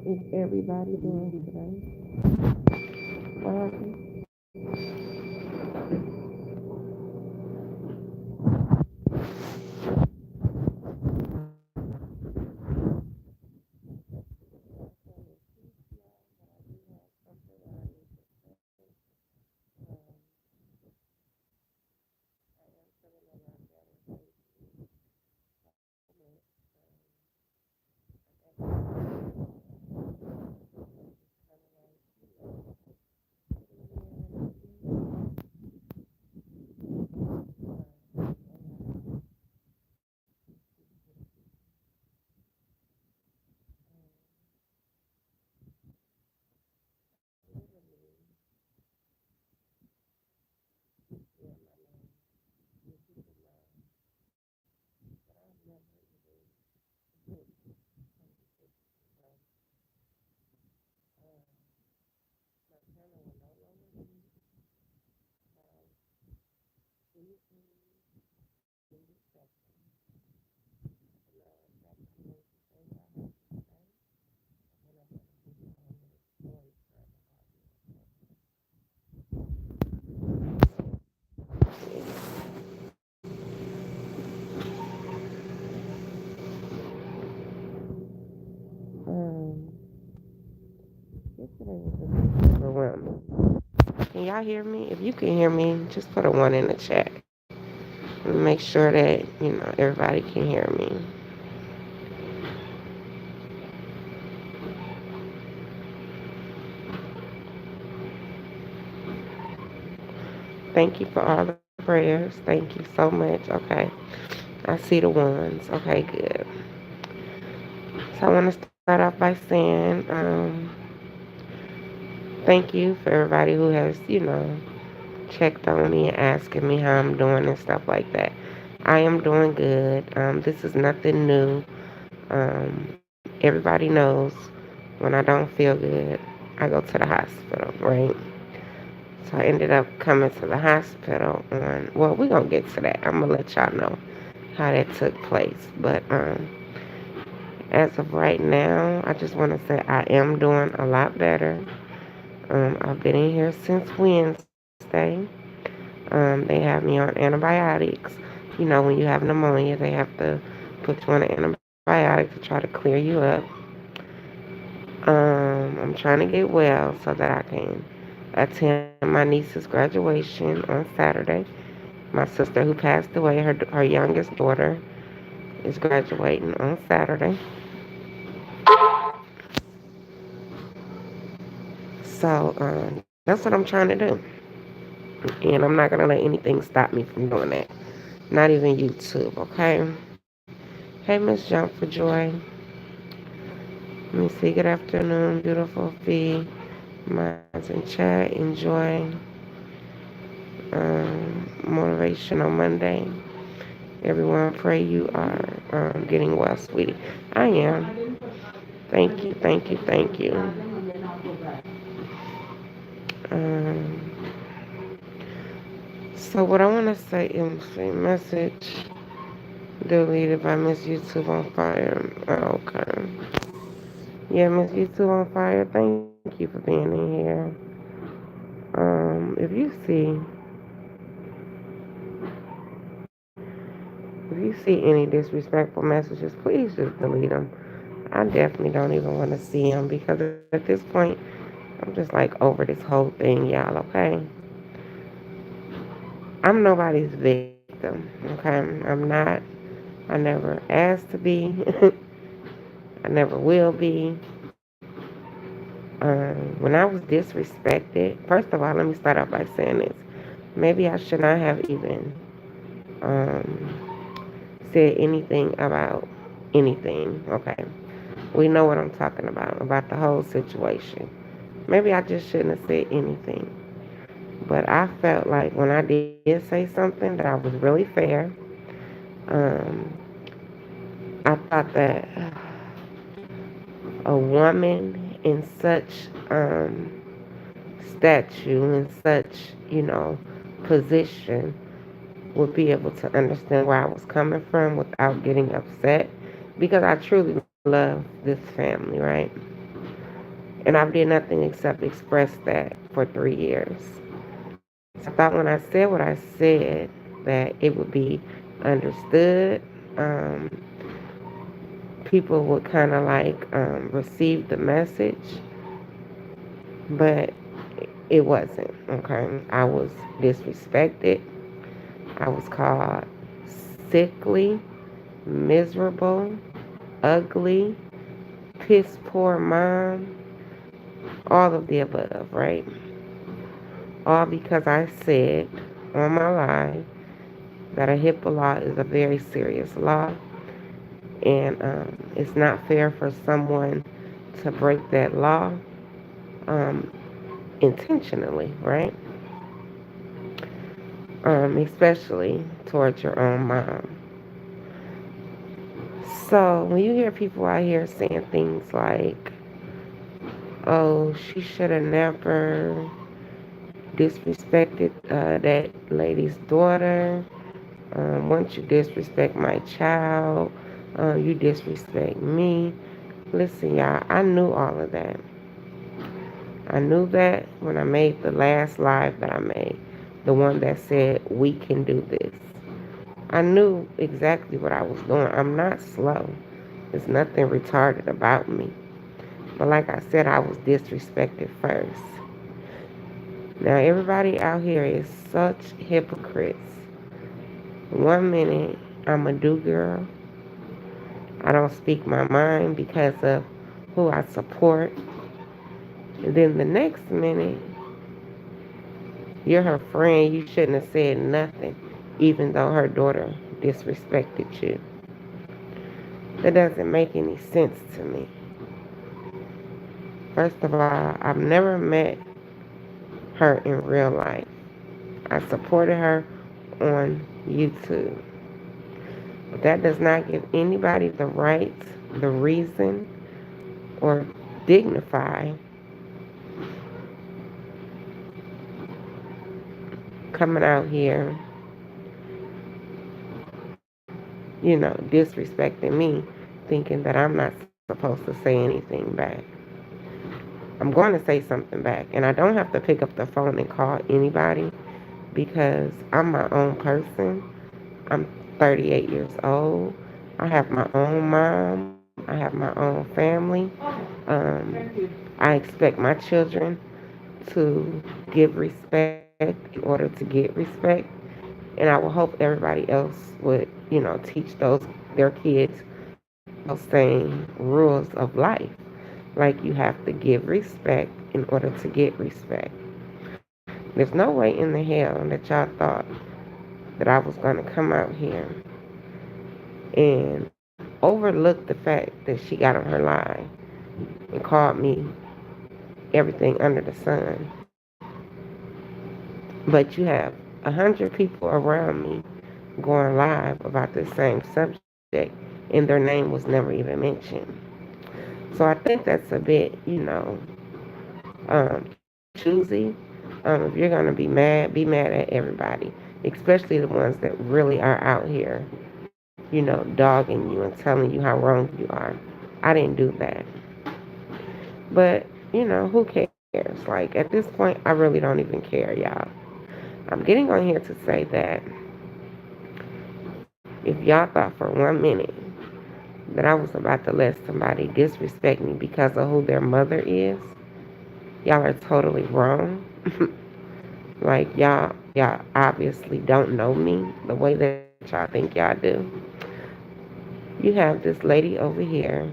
is everybody doing today? What happened? Um, Yesterday was overwhelming. Can y'all hear me? If you can hear me, just put a one in the chat and make sure that everybody can hear me. Thank you for all the prayers. Thank you so much. Okay, I see the ones. Okay, good. So I want to start off by saying thank you for everybody who has checked on me and asking me how I'm doing and stuff like that. I am doing good. This is nothing new. Everybody knows when I don't feel good, I go to the hospital, right? So I ended up coming to the hospital on, well, we're going to get to that. I'm going to let y'all know how that took place. But as of right now, I just want to say I am doing a lot better. I've been in here since Wednesday. They have me on antibiotics. When you have pneumonia, they have to put you on an antibiotic to try to clear you up. I'm trying to get well so that I can attend my niece's graduation on Saturday. My sister who passed away, her youngest daughter, is graduating on Saturday. So that's what I'm trying to do. And I'm not going to let anything stop me from doing that. Not even YouTube, okay? Hey, Miss Jump for Joy. Let me see. Good afternoon, beautiful fee. Mine's in chat. Enjoy motivation on Monday. Everyone, pray you are getting well, sweetie. I am. Thank you, thank you, thank you. Um, so what I want to say is a message deleted by Miss YouTube on Fire. Oh, okay. Yeah, Miss YouTube on Fire, thank you for being in here. If you see any disrespectful messages, please just delete them. I definitely don't even want to see them because at this point, I'm just like over this whole thing, y'all, okay? I'm nobody's victim, okay? I'm not. I never asked to be. I never will be. When I was disrespected, first of all, let me start off by saying this. Maybe I should not have even said anything about anything, okay? We know what I'm talking about the whole situation. Maybe I just shouldn't have said anything. But I felt like when I did say something that I was really fair, um, I thought that a woman in such statue, in such, position would be able to understand where I was coming from without getting upset because I truly love this family, right? And I did nothing except express that for 3 years. So I thought when I said what I said that it would be understood. Um, People would kind of like receive the message, but it wasn't. Okay, I was disrespected. I was called sickly, miserable, ugly, piss poor mom, all of the above, right? All because I said on my live that a HIPAA law is a very serious law, and it's not fair for someone to break that law um, intentionally, right? Especially towards your own mom. So when you hear people out here saying things like, oh, she should have never disrespected that lady's daughter. Once you disrespect my child, you disrespect me. Listen, y'all, I knew all of that. I knew that when I made the last live that I made, the one that said, we can do this. I knew exactly what I was doing. I'm not slow. There's nothing retarded about me. But like I said, I was disrespected first. Now, everybody out here is such hypocrites. One minute, I'm a do girl. I don't speak my mind because of who I support. And then the next minute, you're her friend. You shouldn't have said nothing, even though her daughter disrespected you. That doesn't make any sense to me. First of all, I've never met her in real life. I supported her on YouTube. But that does not give anybody the right, the reason, or dignify coming out here, disrespecting me, thinking that I'm not supposed to say anything back. I'm going to say something back, and I don't have to pick up the phone and call anybody because I'm my own person. I'm 38 years old. I have my own mom. I have my own family. I expect my children to give respect in order to get respect. And I will hope everybody else would, teach their kids those same rules of life. Like you have to give respect in order to get respect. There's no way in the hell that y'all thought that I was going to come out here and overlook the fact that she got on her line and called me everything under the sun. But you have 100 people around me going live about the same subject, and their name was never even mentioned. So I think that's a bit, choosy. If you're gonna be mad at everybody, especially the ones that really are out here, dogging you and telling you how wrong you are. I didn't do that. But, who cares? Like, at this point, I really don't even care, y'all. I'm getting on here to say that if y'all thought for 1 minute that I was about to let somebody disrespect me because of who their mother is, y'all are totally wrong. Like, y'all obviously don't know me the way that y'all think y'all do. You have this lady over here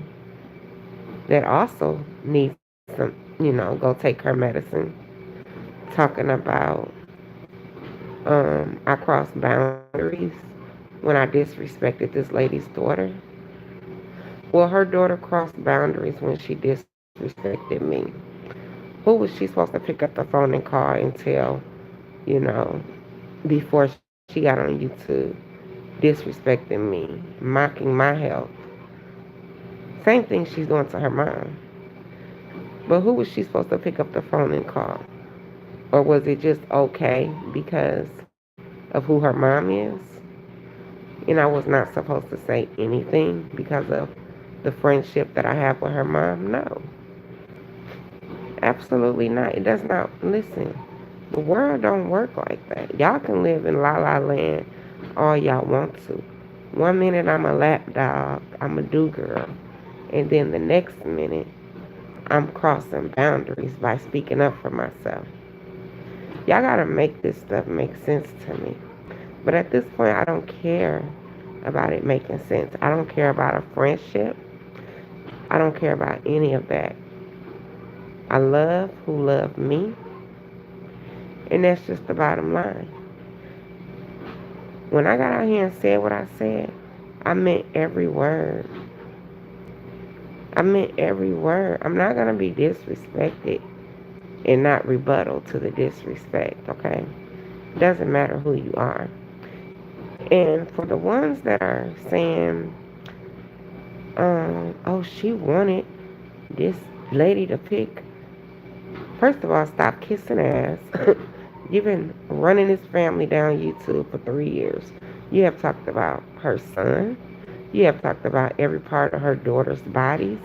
that also needs some, go take her medicine, talking about I crossed boundaries when I disrespected this lady's daughter. Well, her daughter crossed boundaries when she disrespected me. Who was she supposed to pick up the phone and call and tell, you know, before she got on YouTube, disrespecting me, mocking my health? Same thing she's doing to her mom. But who was she supposed to pick up the phone and call? Or was it just okay because of who her mom is? And I was not supposed to say anything because of the friendship that I have with her mom? No. Absolutely not. It does not. Listen, the world don't work like that. Y'all can live in la la land all y'all want to. One minute I'm a lap dog, I'm a do girl, and then the next minute I'm crossing boundaries by speaking up for myself. Y'all gotta make this stuff make sense to me. But at this point, I don't care about it making sense. I don't care about a friendship. I don't care about any of that. I love who love me, and that's just the bottom line. When I got out here and said what I said, I meant every word. I meant every word. I'm not going to be disrespected and not rebuttal to the disrespect, okay? It doesn't matter who you are. And for the ones that are saying, oh, she wanted this lady to pick. First of all, stop kissing ass. You've been running this family down YouTube for 3 years. You have talked about her son. You have talked about every part of her daughter's bodies.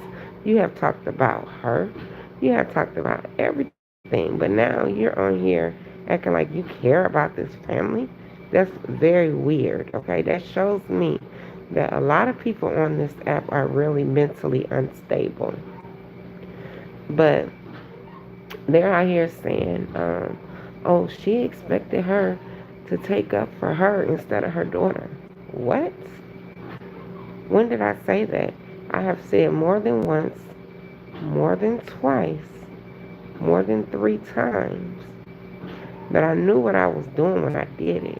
You have talked about her. You have talked about everything. But now you're on here acting like you care about this family. That's very weird, okay? That shows me that a lot of people on this app are really mentally unstable. But they're out here saying, oh, she expected her to take up for her instead of her daughter. What? When did I say that? I have said more than once, more than twice, more than 3 times that I knew what I was doing when I did it.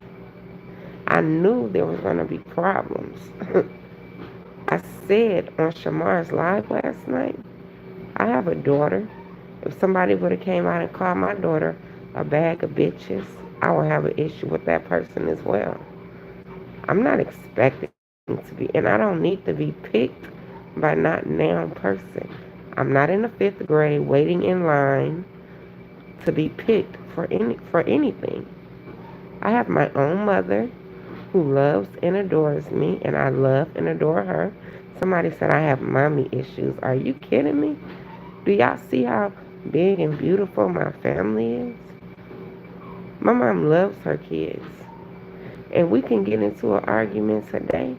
I knew there was going to be problems. I said on Shamar's live last night, I have a daughter. If somebody would have came out and called my daughter a bag of bitches, I would have an issue with that person as well. I'm not expecting to be, and I don't need to be picked by not now person. I'm not in the 5th grade waiting in line to be picked for anything. I have my own mother who loves and adores me, and I love and adore her. Somebody said I have mommy issues. Are you kidding me? Do y'all see how big and beautiful my family is? My mom loves her kids. And we can get into an argument today,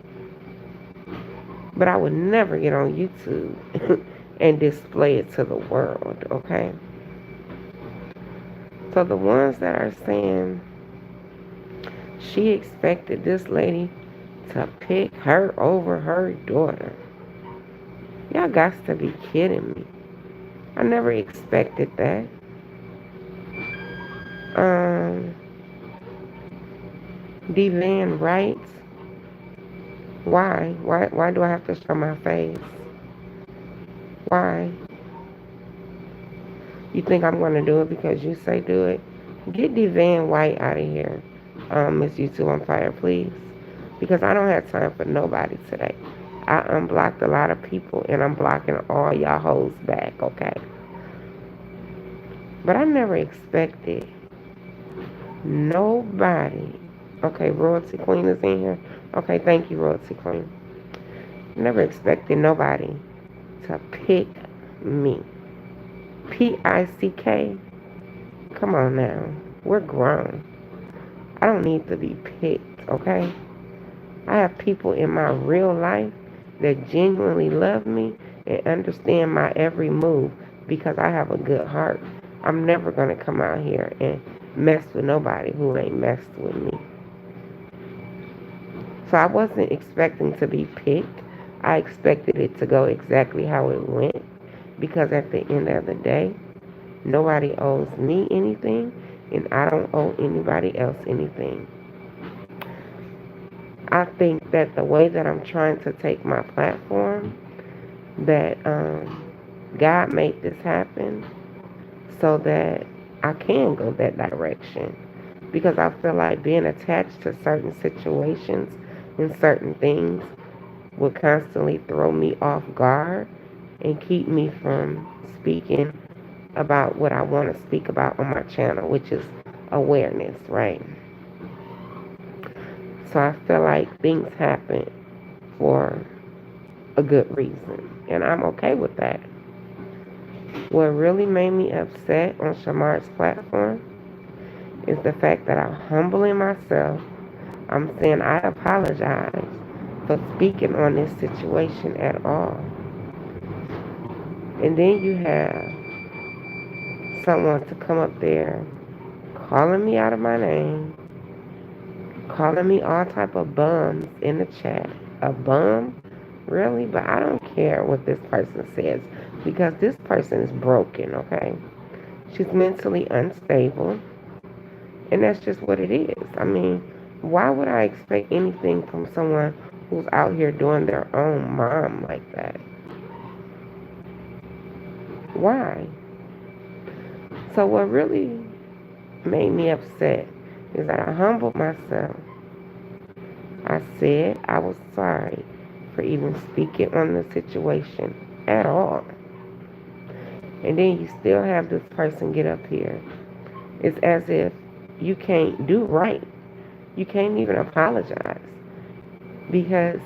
but I would never get on YouTube and display it to the world, okay? So the ones that are saying she expected this lady to pick her over her daughter, y'all got to be kidding me. I never expected that. D-Van writes, why? Why do I have to show my face? Why? You think I'm going to do it because you say do it? Get D-Van White out of here, Miss YouTube on Fire, please. Because I don't have time for nobody today. I unblocked a lot of people, and I'm blocking all y'all hoes back, okay? But I never expected nobody. Okay, Royalty Queen is in here. Okay, thank you, Royalty Queen. Never expected nobody to pick me. P-I-C-K? Come on now. We're grown. I don't need to be picked, okay? I have people in my real life that genuinely love me and understand my every move because I have a good heart. I'm never going to come out here and mess with nobody who ain't messed with me. So I wasn't expecting to be picked. I expected it to go exactly how it went because at the end of the day, nobody owes me anything and I don't owe anybody else anything. I think that the way that I'm trying to take my platform, that God made this happen so that I can go that direction. Because I feel like being attached to certain situations and certain things would constantly throw me off guard and keep me from speaking about what I want to speak about on my channel, which is awareness, right? So I feel like things happen for a good reason, and I'm okay with that. What really made me upset on Shamar's platform is the fact that I'm humbling myself. I'm saying I apologize for speaking on this situation at all. And then you have someone to come up there calling me out of my name, calling me all type of bums in the chat. A bum? Really? But I don't care what this person says because this person is broken, okay? She's mentally unstable, and that's just what it is. I mean, why would I expect anything from someone who's out here doing their own mom like that? Why? So what really made me upset is that I humbled myself. I said I was sorry for even speaking on the situation at all. And then you still have this person get up here. It's as if you can't do right. You can't even apologize because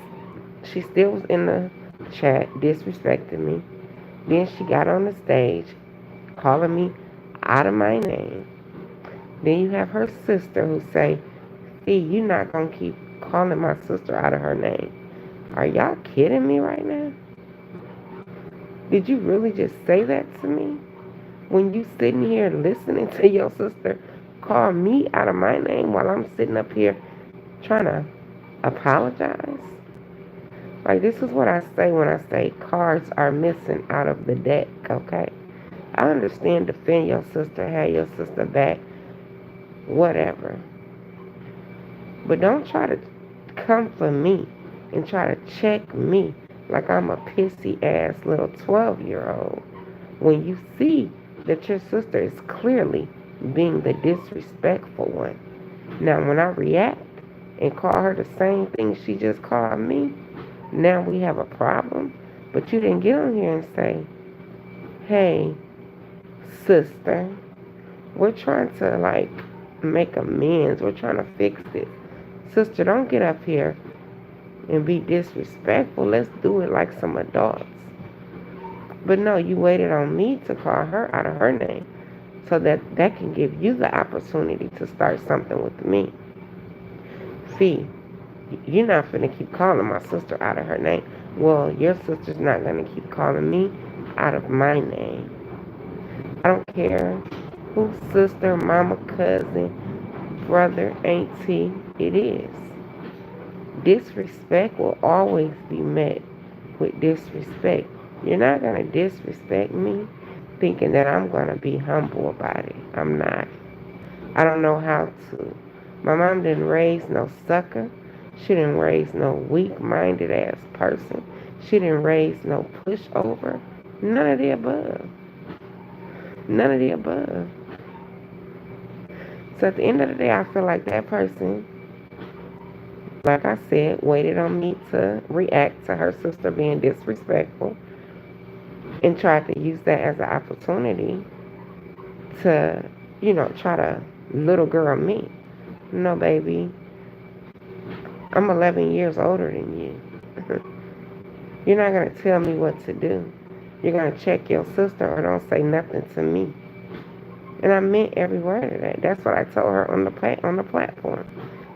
she still was in the chat disrespecting me. Then she got on the stage calling me out of my name. Then you have her sister who say, "See, you're not going to keep calling my sister out of her name." Are y'all kidding me right now? Did you really just say that to me? When you sitting here listening to your sister call me out of my name while I'm sitting up here trying to apologize? Like, this is what I say when I say cards are missing out of the deck, okay? I understand defend your sister, have your sister back, whatever. But don't try to come for me and try to check me like I'm a pissy ass little 12-year-old when you see that your sister is clearly being the disrespectful one. Now, when I react and call her the same thing she just called me, now we have a problem. But you didn't get on here and say, "Hey, sister, we're trying to make amends. We're trying to fix this. Sister, don't get up here and be disrespectful. Let's do it like some adults." But no, you waited on me to call her out of her name so that can give you the opportunity to start something with me. See, you're not going to keep calling my sister out of her name. Well, your sister's not going to keep calling me out of my name. I don't care whose sister, mama, cousin, brother, auntie it is. Disrespect will always be met with disrespect. You're not going to disrespect me thinking that I'm going to be humble about it. I'm not. I don't know how to. My mom didn't raise no sucker. She didn't raise no weak-minded ass person. She didn't raise no pushover. None of the above. None of the above. So at the end of the day, I feel like that person, like I said, waited on me to react to her sister being disrespectful and tried to use that as an opportunity to, try to little girl me. No, baby, I'm 11 years older than you. You're not going to tell me what to do. You're going to check your sister or don't say nothing to me. And I meant every word of that. That's what I told her on the platform.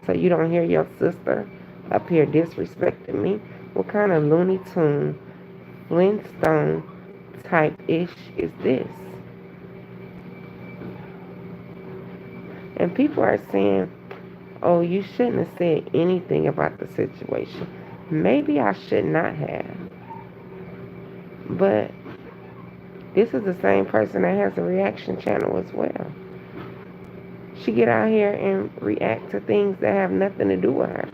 So you don't hear your sister up here disrespecting me. What kind of Looney Tune, Flintstone type ish is this? And people are saying, "Oh, you shouldn't have said anything about the situation." Maybe I should not have. But this is the same person that has a reaction channel as well. She get out here and react to things that have nothing to do with her.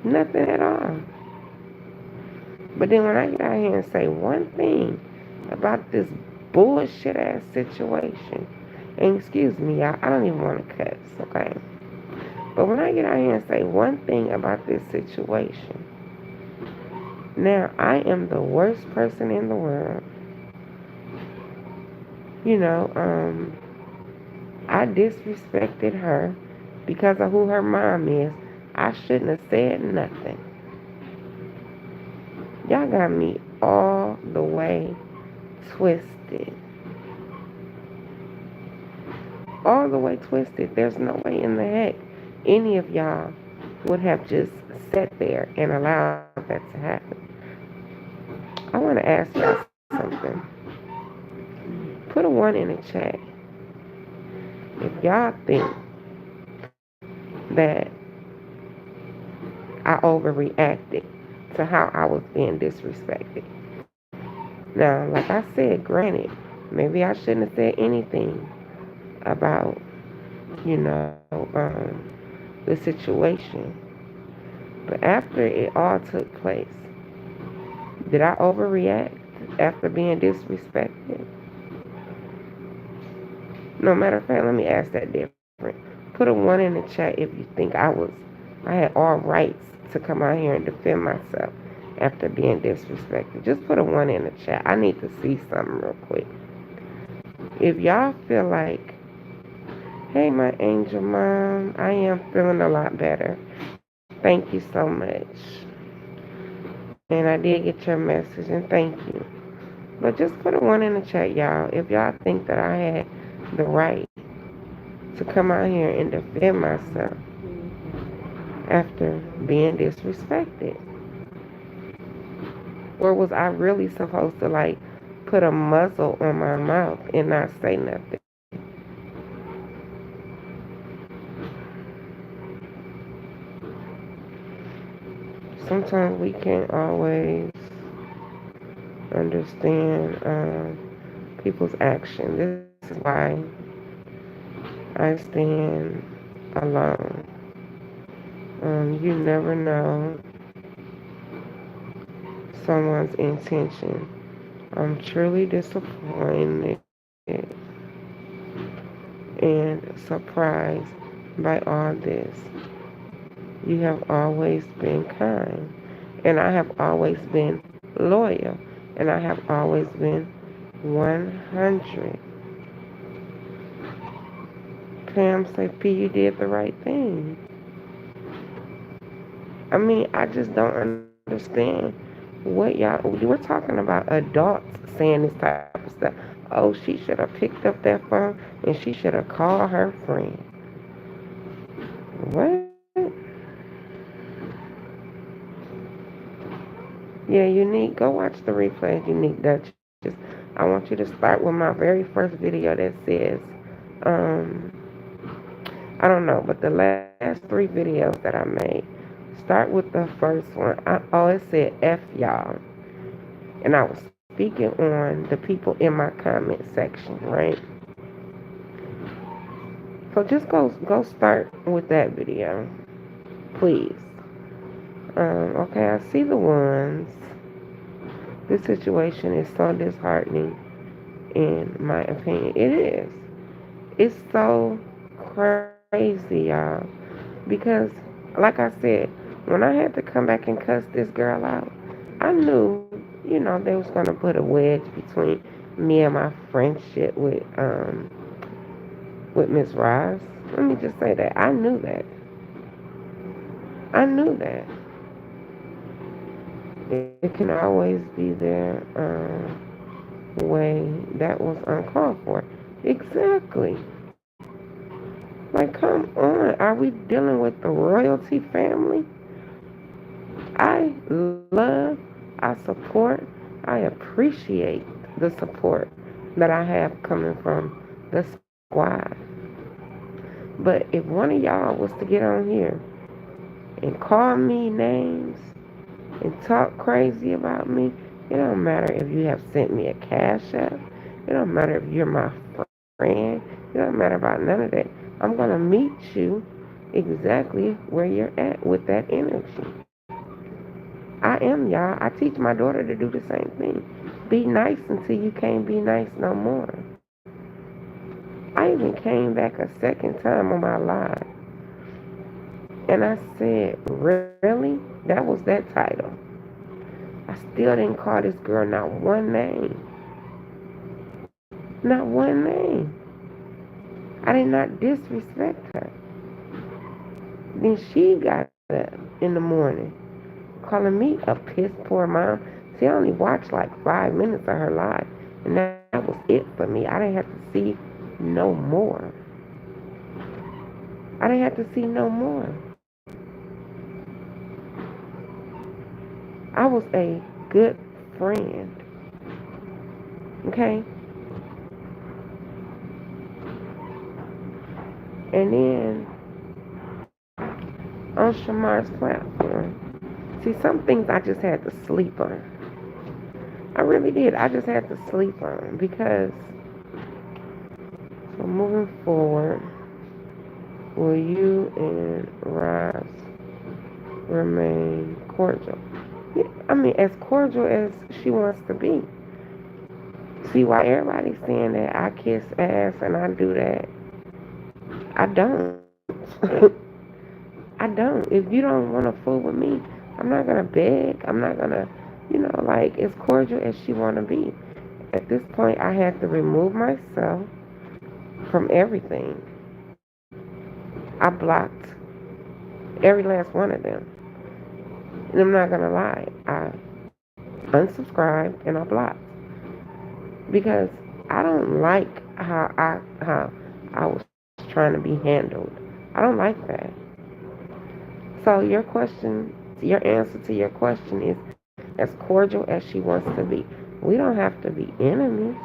Nothing at all. But then when I get out here and say one thing about this bullshit ass situation, and excuse me, y'all, I don't even want to cuss, okay? But when I get out here and say one thing about this situation, now I am the worst person in the world. I disrespected her because of who her mom is. I shouldn't have said nothing. Y'all got me all the way twisted. twisted. All the way twisted. There's no way in the heck any of y'all would have just sat there and allowed that to happen. I want to ask y'all something. Put a 1 in the chat if y'all think that I overreacted to how I was being disrespected. Now, like I said, granted, maybe I shouldn't have said anything about, you know, the situation. But after it all took place, did I overreact after being disrespected? No matter of fact, let me ask that different. Put a 1 in the chat if you think I had all rights to come out here and defend myself after being disrespected. Just put a 1 in the chat. I need to see something real quick. If y'all feel like, hey, my angel mom, I am feeling a lot better. Thank you so much. And I did get your message, and thank you. But just put a 1 in the chat, y'all. If y'all think that I had the right to come out here and defend myself after being disrespected. Or was I really supposed to, like, put a muzzle on my mouth and not say nothing? Sometimes we can't always understand people's action. This is why I stand alone. You never know someone's intention. I'm truly disappointed and surprised by all this. You have always been kind, and I have always been loyal, and I have always been 100. Pam said, P, you did the right thing. I mean, I just don't understand what y'all, we're talking about adults saying this type of stuff. Oh, she should have picked up that phone and she should have called her friend. What? Yeah, Unique, go watch the replay, Unique Duchess. I want you to start with my very first video that says, I don't know, but the last 3 videos that I made, start with the first one. It said F y'all. And I was speaking on the people in my comment section, right? So just go start with that video, please. Okay, I see the ones. This situation is so disheartening, in my opinion. It is. It's so crazy, y'all. Because, like I said, when I had to come back and cuss this girl out, I knew, they was going to put a wedge between me and my friendship with Miss Ross. Let me just say that. I knew that. I knew that. It can always be their way that was uncalled for. Exactly. Like, come on. Are we dealing with the royalty family? I love, I support, I appreciate the support that I have coming from the squad. But if one of y'all was to get on here and call me names and talk crazy about me, it don't matter if you have sent me a cash app. It don't matter if you're my friend. It don't matter about none of that. I'm going to meet you exactly where you're at with that energy. I am, y'all. I teach my daughter to do the same thing. Be nice until you can't be nice no more. I even came back a second time on my live. And I said, really? That was that title. I still didn't call this girl not one name. Not one name. I did not disrespect her. Then she got up in the morning calling me a piss poor mom. See, I only watched like 5 minutes of her live. And now was it for me. I didn't have to see no more. I didn't have to see no more. I was a good friend. Okay? And then on Shamar's platform, see, some things I just had to sleep on. I really did. I just had to sleep on because, so moving forward, will you and Ross remain cordial? Yeah, I mean, as cordial as she wants to be. See, why everybody's saying that I kiss ass and I do that, I don't. I don't. If you don't want to fool with me, I'm not gonna beg. I'm not gonna, like as cordial as she wanna be. At this point, I had to remove myself from everything. I blocked every last one of them, and I'm not gonna lie. I unsubscribed and I blocked because I don't like how I was trying to be handled. I don't like that. So your answer to your question is as cordial as she wants to be. We don't have to be enemies.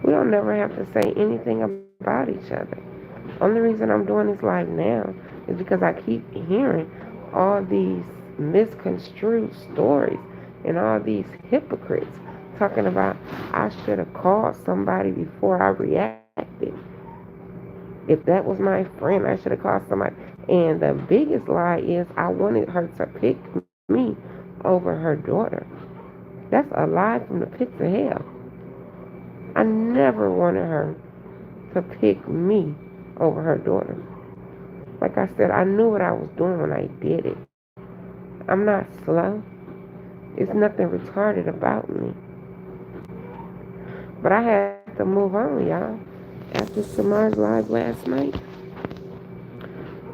We don't never have to say anything about each other. Only reason I'm doing this live now is because I keep hearing all these misconstrued stories and all these hypocrites talking about I should have called somebody before I reacted. If that was my friend, I should have called somebody. And the biggest lie is I wanted her to pick me over her daughter. That's a lie from the pits of hell. I never wanted her to pick me over her daughter. Like I said, I knew what I was doing when I did it. I'm not slow. It's nothing retarded about me. But I had to move on, y'all. After Samar's live last night,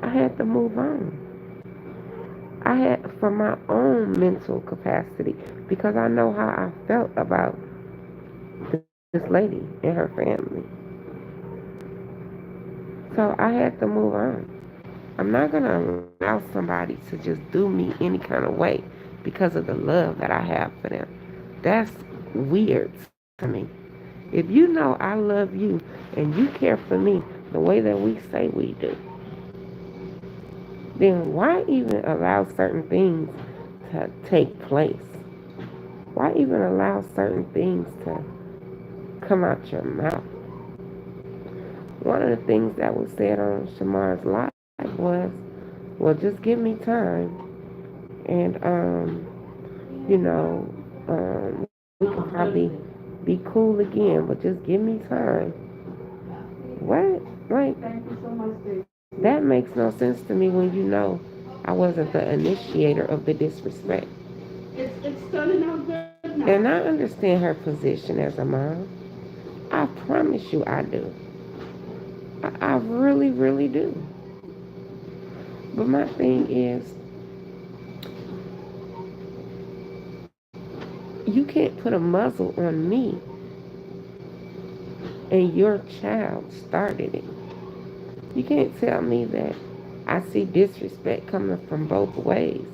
I had to move on. I had for my own mental capacity because I know how I felt about this lady and her family. So I had to move on. I'm not going to allow somebody to just do me any kind of way because of the love that I have for them. That's weird to me. If you know I love you and you care for me the way that we say we do, then why even allow certain things to take place? Why even allow certain things to come out your mouth? One of the things that was said on Shamar's live was, well, just give me time and, we can probably be cool again, but just give me time. What? Like, that makes no sense to me when you know I wasn't the initiator of the disrespect. It's turning out good now. And I understand her position as a mom. I promise you I do. I really, really do. But my thing is, you can't put a muzzle on me and your child started it. You can't tell me that I see disrespect coming from both ways.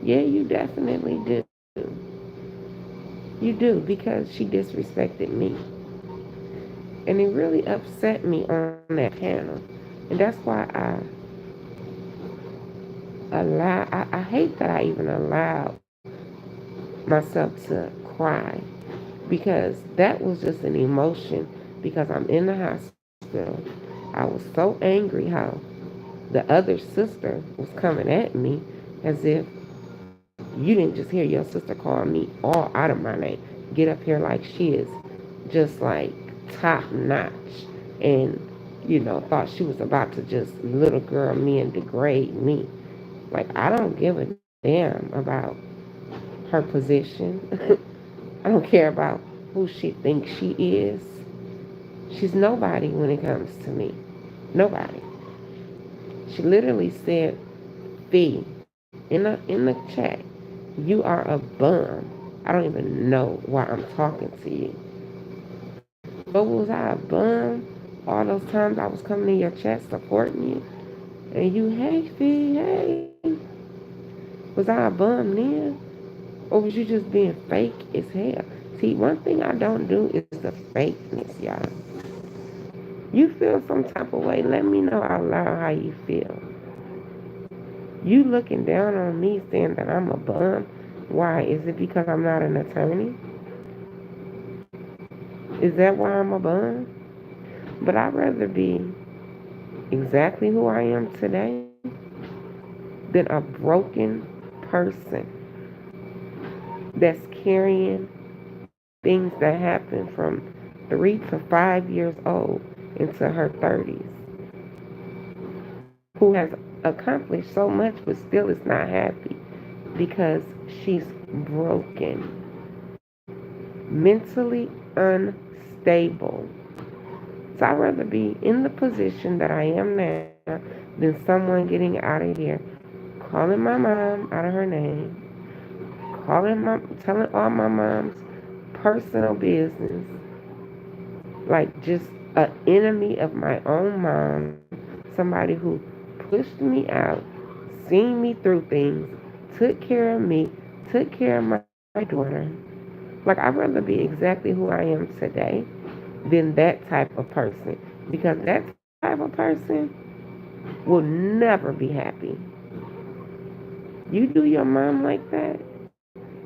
Yeah, you definitely do. You do because she disrespected me. And it really upset me on that panel. And that's why I hate that I even allowed myself to cry because that was just an emotion because I'm in the hospital. I was so angry how the other sister was coming at me as if you didn't just hear your sister call me all out of my name. Get up here like she is just like top notch and thought she was about to just little girl me and degrade me. Like I don't give a damn about her position. I don't care about who she thinks she is. She's nobody when it comes to me. Nobody. She literally said, "Fee," in the chat, "You are a bum. I don't even know why I'm talking to you." But was I a bum all those times I was coming in your chat supporting you? And you, hey, Fee, hey. Was I a bum then? Or was you just being fake as hell? See, one thing I don't do is the fakeness, y'all. You feel some type of way, let me know out loud how you feel. You looking down on me saying that I'm a bum. Why? Is it because I'm not an attorney? Is that why I'm a bum? But I'd rather be exactly who I am today than a broken person that's carrying things that happen from 3 to 5 years old into her 30s, who has accomplished so much but still is not happy because she's broken, mentally unstable. So I'd rather be in the position that I am now than someone getting out of here calling my mom out of her name, telling all my mom's personal business, like just an enemy of my own mom, somebody who pushed me out, seen me through things, took care of me, took care of my daughter. Like, I'd rather be exactly who I am today than that type of person, because that type of person will never be happy. You do your mom like that,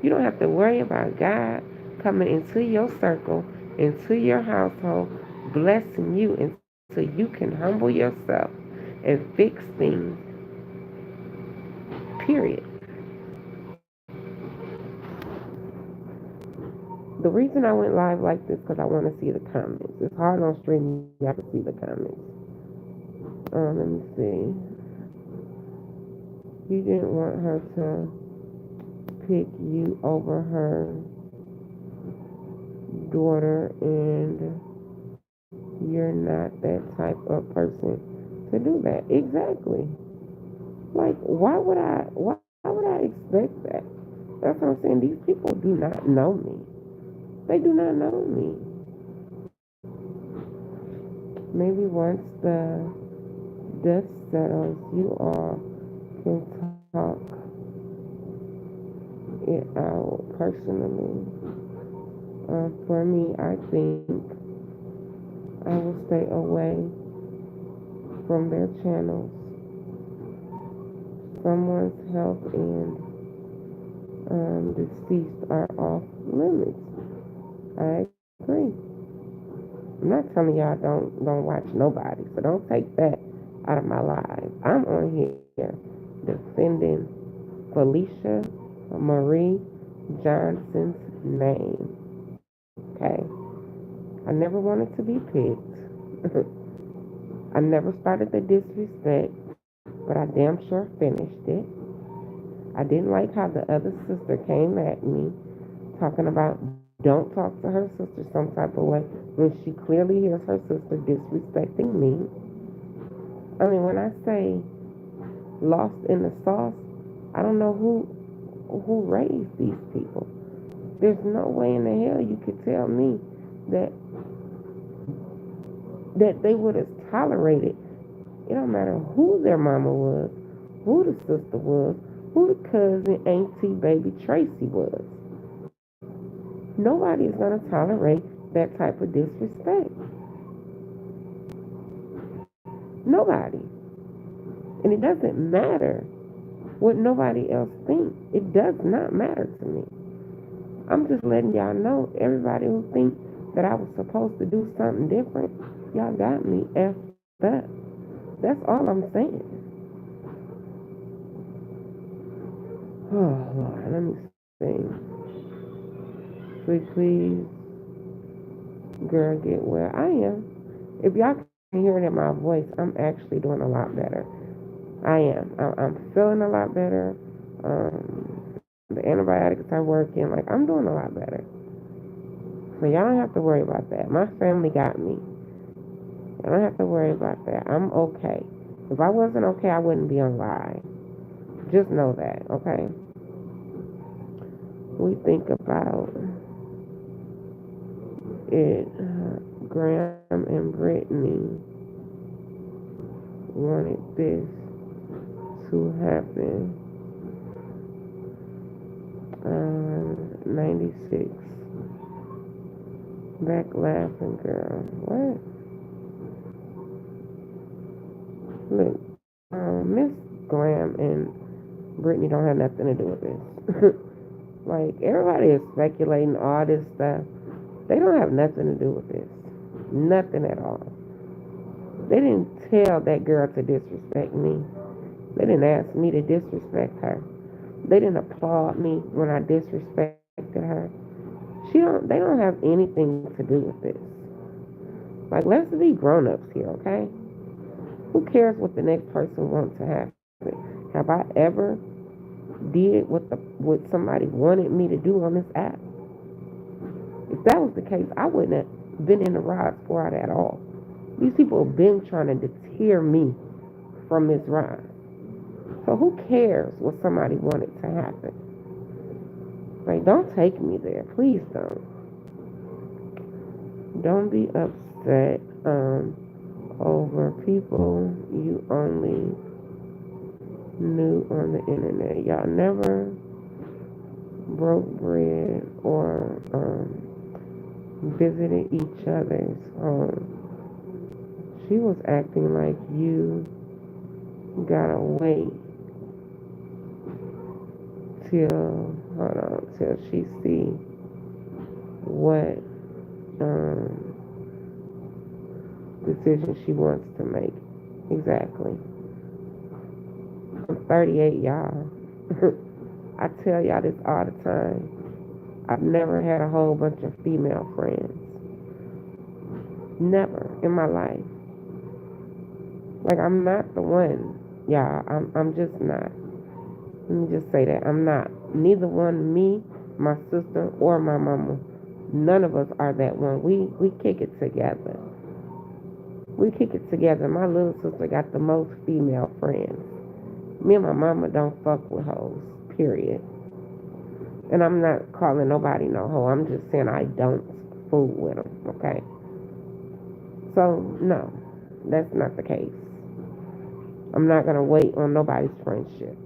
you don't have to worry about God coming into your circle, into your household, blessing you until you can humble yourself and fix things, period. The reason I went live like this because I want to see the comments. It's hard on stream, you have to see the comments. Let me see. You didn't want her to pick you over her daughter, and you're not that type of person to do that. Exactly. Like, why would I expect that? That's what I'm saying. These people do not know me. They do not know me. Maybe once the dust settles, you all can talk it out personally. For me, I think I will stay away from their channels. Someone's health and deceased are off limits. I agree. I'm not telling y'all don't watch nobody, so don't take that out of my life. I'm on here defending Felicia Marie Johnson's name. Okay, I never wanted to be picked. I never started the disrespect, but I damn sure finished it. I didn't like how the other sister came at me talking about don't talk to her sister some type of way when she clearly hears her sister disrespecting me. I mean, when I say lost in the sauce, I don't know who raised these people. There's no way in the hell you could tell me that they would have tolerated. It don't matter who their mama was, who the sister was, who the cousin, auntie, baby Tracy was. Nobody is gonna tolerate that type of disrespect. Nobody. And it doesn't matter what nobody else thinks. It does not matter to me. I'm just letting y'all know, everybody who thinks that I was supposed to do something different, y'all got me effed up. That's all I'm saying. Oh, Lord, let me sing. Please, girl, get well. I am. If y'all can hear it in my voice, I'm actually doing a lot better. I am. I'm feeling a lot better. The antibiotics are working. Like, I'm doing a lot better. So y'all don't have to worry about that. My family got me. I don't have to worry about that. I'm okay. If I wasn't okay, I wouldn't be on live. Just know that, okay? We think about it. Graham and Brittany wanted this to happen. 96. Back laughing, girl. What? Look, Miss Graham and Brittany don't have nothing to do with this. Like, everybody is speculating all this stuff. They don't have nothing to do with this. Nothing at all. They didn't tell that girl to disrespect me. They didn't ask me to disrespect her. They didn't applaud me when I disrespected her. They don't have anything to do with this. Like, let's be grown-ups here, okay? Who cares what the next person wants to happen? Have I ever did what somebody wanted me to do on this app? If that was the case, I wouldn't have been in the ride squad at all. These people have been trying to deter me from this ride. So who cares what somebody wanted to happen? Like, don't take me there. Please don't. Don't be upset over people you only knew on the internet. Y'all never broke bread or visited each other's home. She was acting like you gotta wait till she see what decision she wants to make. Exactly. I'm 38, y'all. I tell y'all this all the time. I've never had a whole bunch of female friends. Never in my life. Like, I'm not the one, y'all. I'm just not. Let me just say that. I'm not. Neither one, me, my sister, or my mama. None of us are that one. We kick it together. We kick it together. My little sister got the most female friends. Me and my mama don't fuck with hoes, period. And I'm not calling nobody no hoe. I'm just saying I don't fool with them, okay? So, no, that's not the case. I'm not going to wait on nobody's friendship.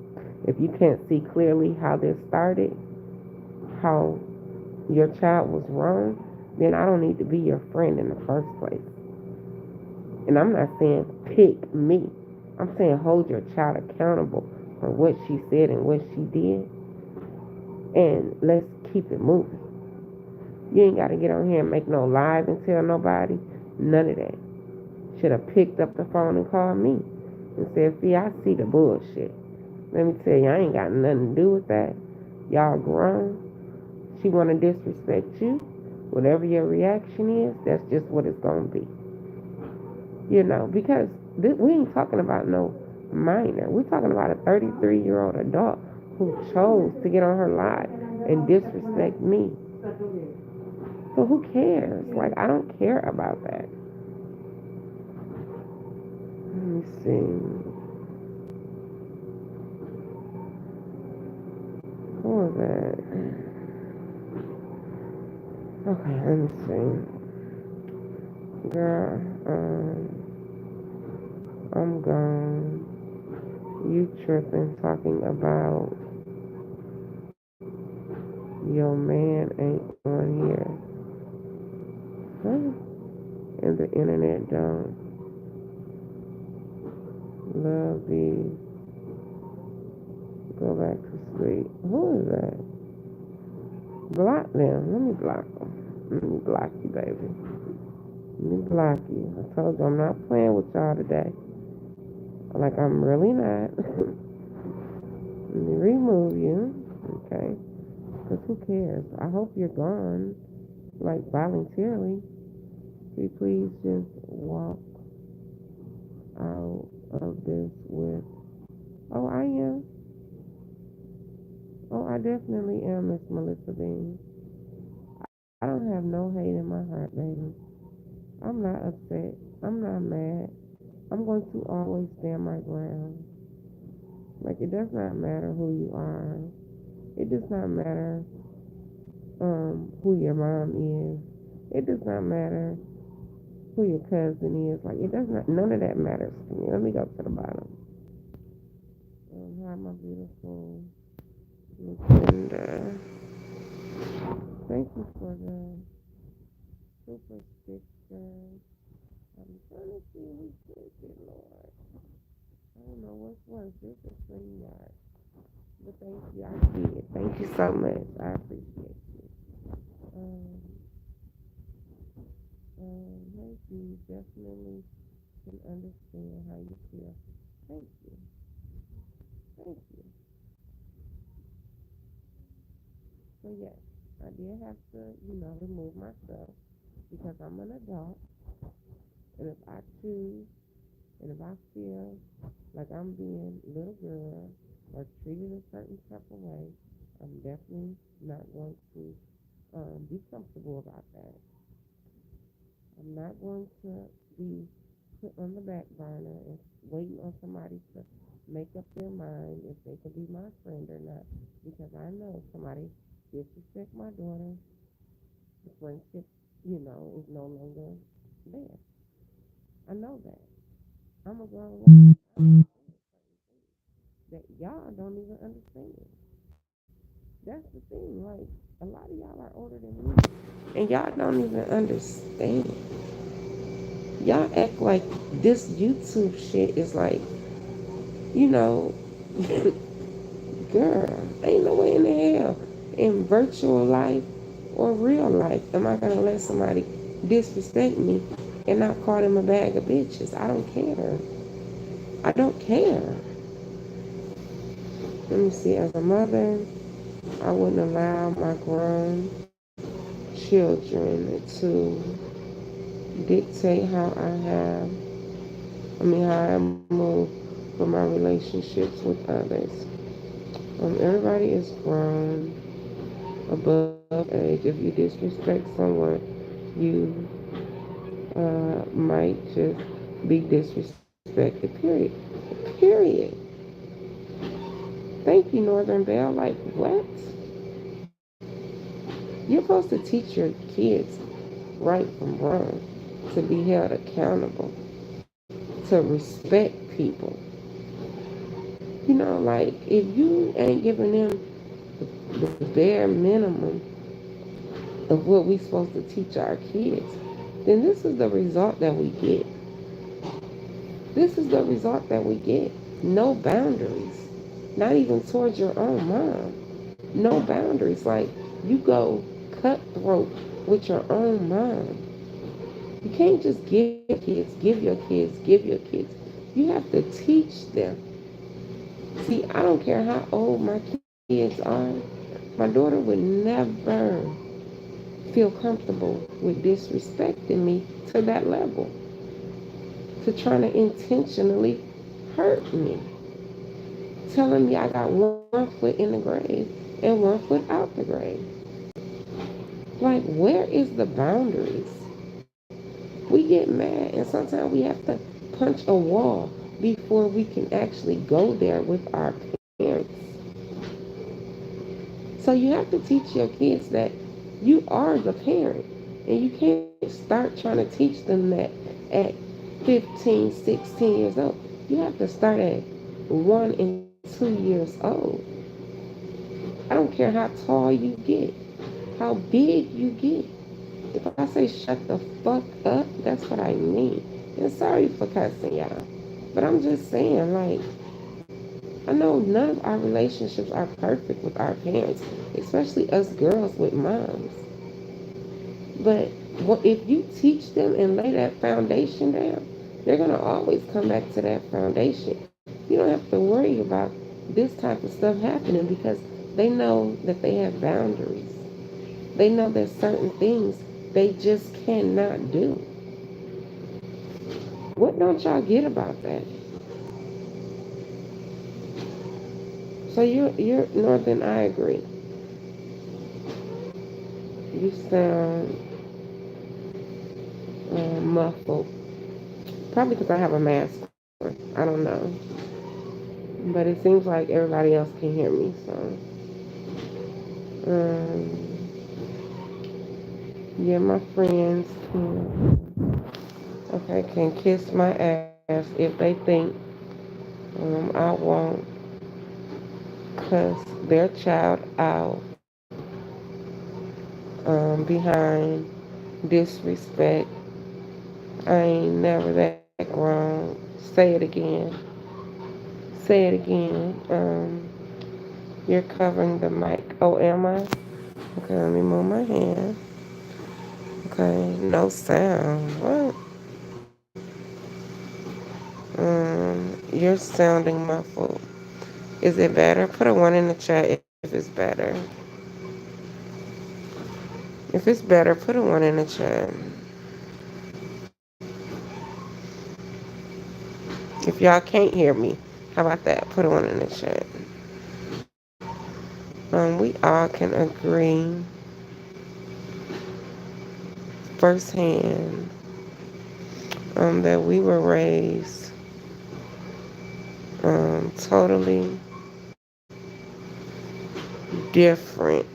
If you can't see clearly how this started, how your child was wrong, then I don't need to be your friend in the first place. And I'm not saying pick me. I'm saying hold your child accountable for what she said and what she did. And let's keep it moving. You ain't got to get on here and make no lies and tell nobody. None of that. Should have picked up the phone and called me and said, "Fee, I see the bullshit. Let me tell you, I ain't got nothing to do with that. Y'all grown. She want to disrespect you. Whatever your reaction is, that's just what it's going to be." You know, because we ain't talking about no minor. We're talking about a 33-year-old adult who chose to get on her live and disrespect me. So who cares? Like, I don't care about that. Let me see. Who was that? Okay, let me see. Girl, I'm gone. You tripping, talking about your man ain't on here. Huh? And the internet don't love these. Go back to sleep. Who is that? Block them. Let me block them. Let me block you, baby. Let me block you. I told you I'm not playing with y'all today. Like, I'm really not. Let me remove you. Okay? Because who cares? I hope you're gone. Like, voluntarily. Can you please just walk out of this with... Oh, I am. Oh, I definitely am, Miss Melissa Bean. I don't have no hate in my heart, baby. I'm not upset. I'm not mad. I'm going to always stand my ground. Like, it does not matter who you are. It does not matter who your mom is. It does not matter who your cousin is. Like, it does not, none of that matters to me. Let me go to the bottom. Hi, my beautiful Lucinda. Thank you for the super sticker. I'm trying to see who sent it, Lord. I don't know what's worse, this or StreamYard. But thank you, I see it. Thank you so much. I appreciate you. Um, thank you. Definitely can understand how you feel. Thank you. Thank you. So yes, I did have to, remove myself because I'm an adult. And if I choose and if I feel like I'm being little girl or treated a certain type of way, I'm definitely not going to be comfortable about that. I'm not going to be put on the back burner and waiting on somebody to make up their mind if they could be my friend or not. Because I know somebody disrespect my daughter, the friendship, is no longer there. I know that. I'm a grown woman that y'all don't even understand. That's the thing. Like, a lot of y'all are older than me, and y'all don't even understand. Y'all act like this YouTube shit is like, you know, girl, ain't no way in the hell in virtual life or real life am I gonna let somebody disrespect me and not call them a bag of bitches. I don't care. I don't care. Let me see. As a mother, I wouldn't allow my grown children to dictate how I move for my relationships with others. Everybody is grown above age. If you disrespect someone, you might just be disrespected. Period. Period. Thank you, Northern Belle. Like, what? You're supposed to teach your kids right from wrong, to be held accountable, to respect people. Like, if you ain't giving them the bare minimum of what we supposed to teach our kids, then this is the result that we get. This is the result that we get. No boundaries. Not even towards your own mom. No boundaries. Like, you go cutthroat with your own mom. You can't just give your kids. You have to teach them. See, I don't care how old my kids are. My daughter would never feel comfortable with disrespecting me to that level, to trying to intentionally hurt me, telling me I got one foot in the grave and one foot out the grave. Like, where is the boundaries? We get mad and sometimes we have to punch a wall before we can actually go there with our parents. So you have to teach your kids that you are the parent, and you can't start trying to teach them that at 15, 16 years old. You have to start at 1 and 2 years old. I don't care how tall you get, how big you get. If I say shut the fuck up, that's what I mean. And sorry for cussing, y'all. But I'm just saying, like, I know none of our relationships are perfect with our parents, especially us girls with moms. But if you teach them and lay that foundation down, they're going to always come back to that foundation. You don't have to worry about this type of stuff happening because they know that they have boundaries. They know there's certain things they just cannot do. What don't y'all get about that? So you're Northern. I agree. You sound muffled. Probably because I have a mask on. I don't know. But it seems like everybody else can hear me. So, yeah, my friends can. Okay, can kiss my ass if they think I won't cuss their child out behind disrespect. I ain't never that wrong. Say it again. Say it again. You're covering the mic. Oh, am I? Okay, let me move my hand. Okay, no sound. What? You're sounding muffled. Is it better? Put a one in the chat if it's better. If it's better, put a one in the chat. If y'all can't hear me, how about that? Put a one in the chat. We all can agree firsthand that we were raised totally different.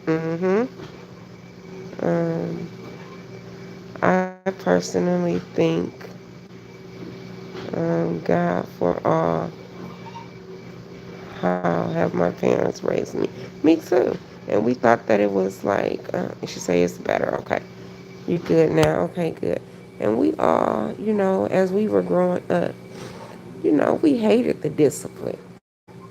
Um, I personally think God for all how have my parents raised me. Me too. And we thought that it was like, you should say it's better. Okay. You good now? Okay, good. And we all, as we were growing up, we hated the discipline.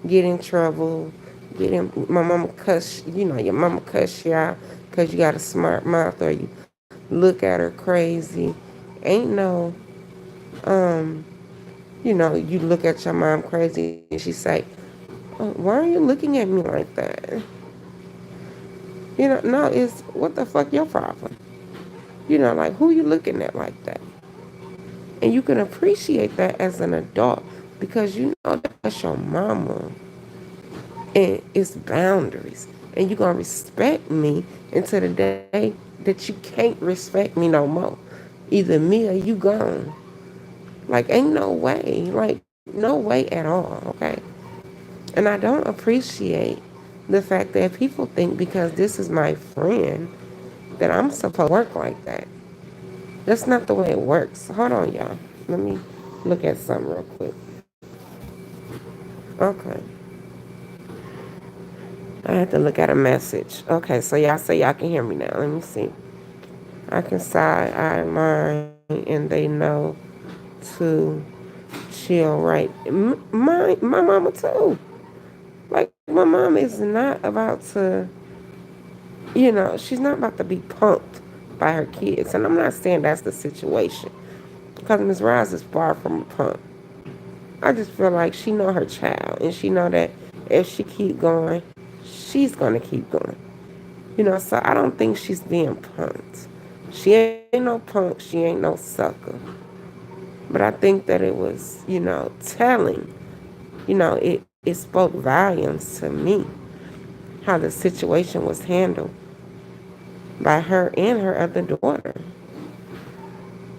Get in trouble, my mama cuss, your mama cuss you out because you got a smart mouth or you look at her crazy. Ain't no, um, you look at your mom crazy and she say, oh, why are you looking at me like that? No, it's what the fuck your problem? Like who you looking at like that? And you can appreciate that as an adult because you know that's your mama and it's boundaries. And you're going to respect me until the day that you can't respect me no more. Either me or you gone. Like, ain't no way. Like, no way at all, okay? And I don't appreciate the fact that people think because this is my friend that I'm supposed to work like that. That's not the way it works. Hold on, y'all. Let me look at something real quick. Okay. I had to look at a message. Okay, so y'all say y'all can hear me now. Let me see. I can side eye mine and they know to chill right. My mama too. Like my mom is not about to, she's not about to be punked by her kids. And I'm not saying that's the situation. Because Miss Roz is far from a punk. I just feel like she know her child and she know that if she keep going, she's gonna keep going. So I don't think she's being punked. She ain't no punk, she ain't no sucker. But I think that it was, telling, it spoke volumes to me how the situation was handled by her and her other daughter.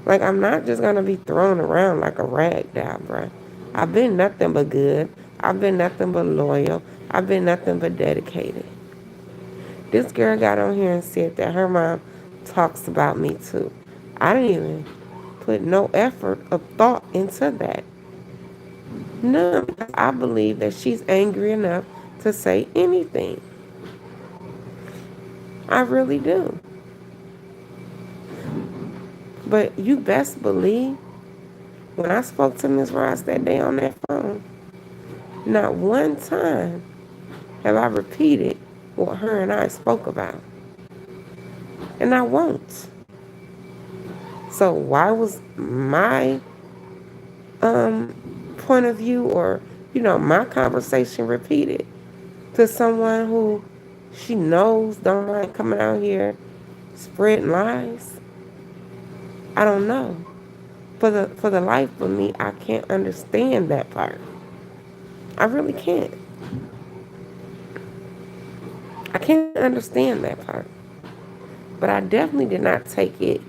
Like, I'm not just gonna be thrown around like a rag doll, bruh. I've been nothing but good. I've been nothing but loyal. I've been nothing but dedicated. This girl got on here and said that her mom talks about me too. I didn't even put no effort or thought into that. None, because I believe that she's angry enough to say anything. I really do. But you best believe when I spoke to Miss Ross that day on that phone, not one time have I repeated what her and I spoke about. And I won't. So why was my point of view or, my conversation repeated to someone who she knows don't mind coming out here spreading lies? I don't know. For the life of me, I can't understand that part. I really can't. I can't understand that part. But I definitely did not take it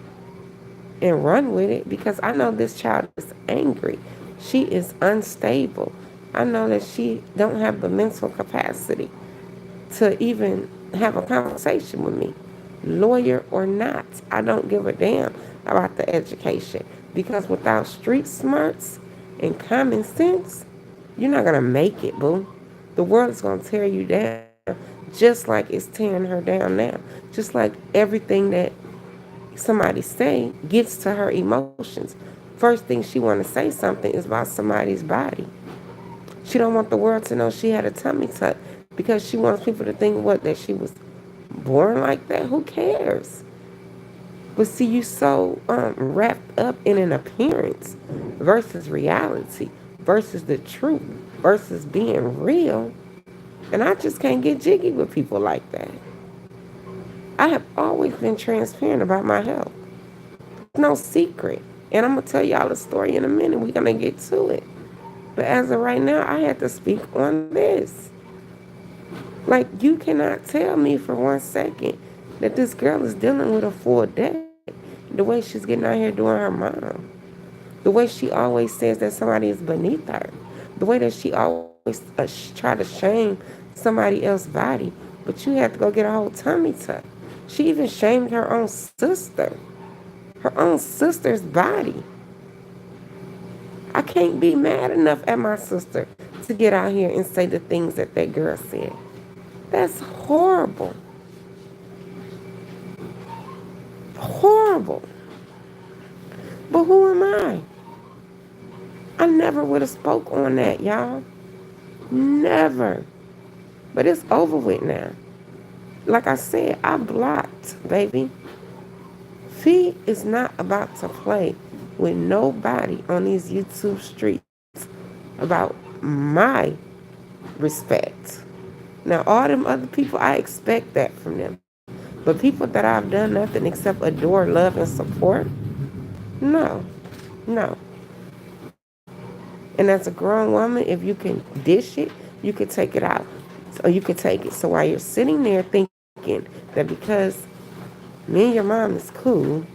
and run with it because I know this child is angry. She is unstable. I know that she don't have the mental capacity to even have a conversation with me. Lawyer or not, I don't give a damn about the education Because without street smarts and common sense, you're not gonna make it, boo. The world is gonna tear you down, just like it's tearing her down now. Just like everything that somebody say gets to her emotions. First thing she want to say something is about somebody's body. She don't want the world to know she had a tummy tuck because she wants people to think what that she was born like that. Who cares? But see, you so wrapped up in an appearance versus reality versus the truth versus being real. And I just can't get jiggy with people like that. I have always been transparent about my health. It's no secret. And I'm going to tell y'all a story in a minute. We're going to get to it. But as of right now, I had to speak on this. Like, you cannot tell me for 1 second that this girl is dealing with a full day. The way she's getting out here doing her mom. The way she always says that somebody is beneath her. The way that she always try to shame somebody else's body. But you have to go get a whole tummy tuck. She even shamed her own sister. Her own sister's body. I can't be mad enough at my sister to get out here and say the things that that girl said. That's horrible. Horrible. But who am I? I never would have spoke on that, y'all. Never. But it's over with now. Like I said, I blocked, baby. Fee is not about to play with nobody on these YouTube streets about my respect. Now, all them other people, I expect that from them. But people that I've done nothing except adore, love, and support, no, no. And as a grown woman, if you can dish it, you could take it out. So you could take it. So while you're sitting there thinking that because me and your mom is cool,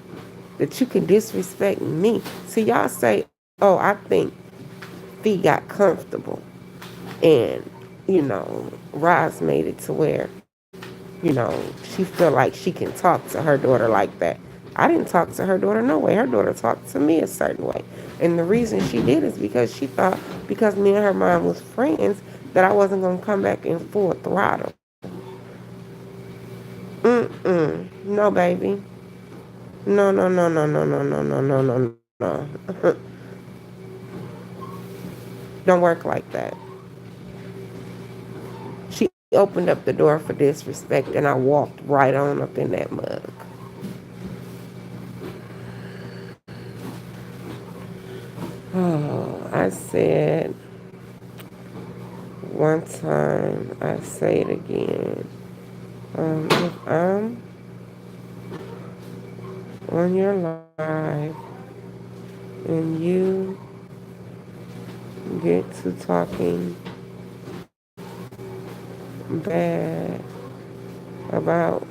that you can disrespect me. So y'all say, oh, I think Fee got comfortable. And, Roz made it to where, she feel like she can talk to her daughter like that. I didn't talk to her daughter no way. Her daughter talked to me a certain way. And the reason she did is because she thought because me and her mom was friends that I wasn't going to come back in full throttle. No, baby. No, no, no, no, no, no, no, no, no, no, no. Don't work like that. She opened up the door for disrespect and I walked right on up in that mug. Oh, I said one time, I say it again. If I'm on your live and you get to talking bad about,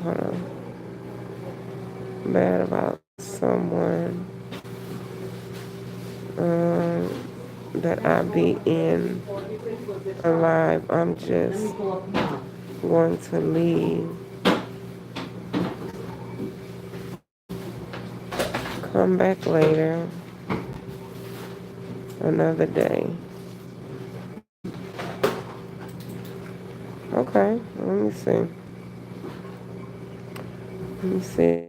bad about someone that I be in alive, I'm just going to leave. Come back later, another day. Okay, let me see. Let me see.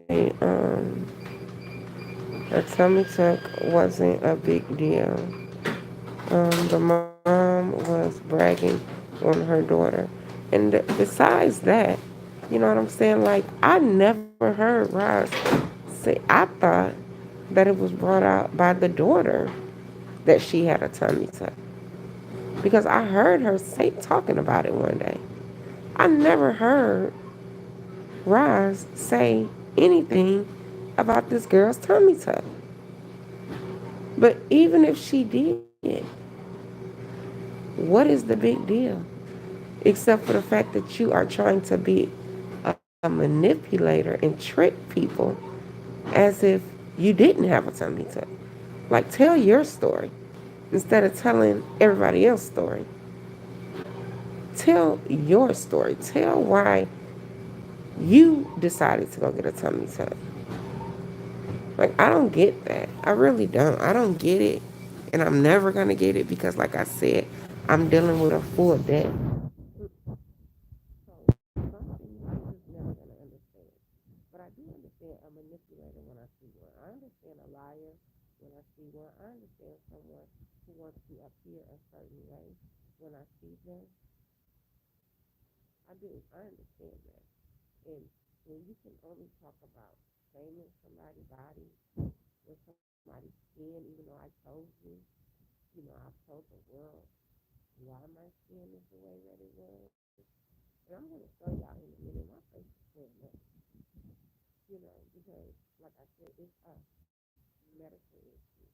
A tummy tuck wasn't a big deal. The mom was bragging on her daughter. And besides that, you know what I'm saying? Like, I never heard Roz say, I thought that it was brought out by the daughter that she had a tummy tuck. Because I heard her talking about it one day. I never heard Roz say anything about this girl's tummy tuck. But even if she did, what is the big deal? Except for the fact that you are trying to be a manipulator and trick people as if you didn't have a tummy tuck. Like, tell your story instead of telling everybody else's story. Tell your story. Tell why you decided to go get a tummy tuck. Like, I don't get that. I really don't. I don't get it. And I'm never going to get it because, like I said, I'm dealing with a full debt. So, something I'm just never going to understand. But I do understand a manipulator when I see one. I understand a liar when I see one. I understand someone who wants to appear a certain way when I see them. I do. I understand that. And when you can only talk about shaming somebody's body with somebody's skin, even though I told you, I've told the world why my skin is the way that it was. And I'm going to show y'all in a minute. My face is clearing up, because, like I said, it's a medical issue.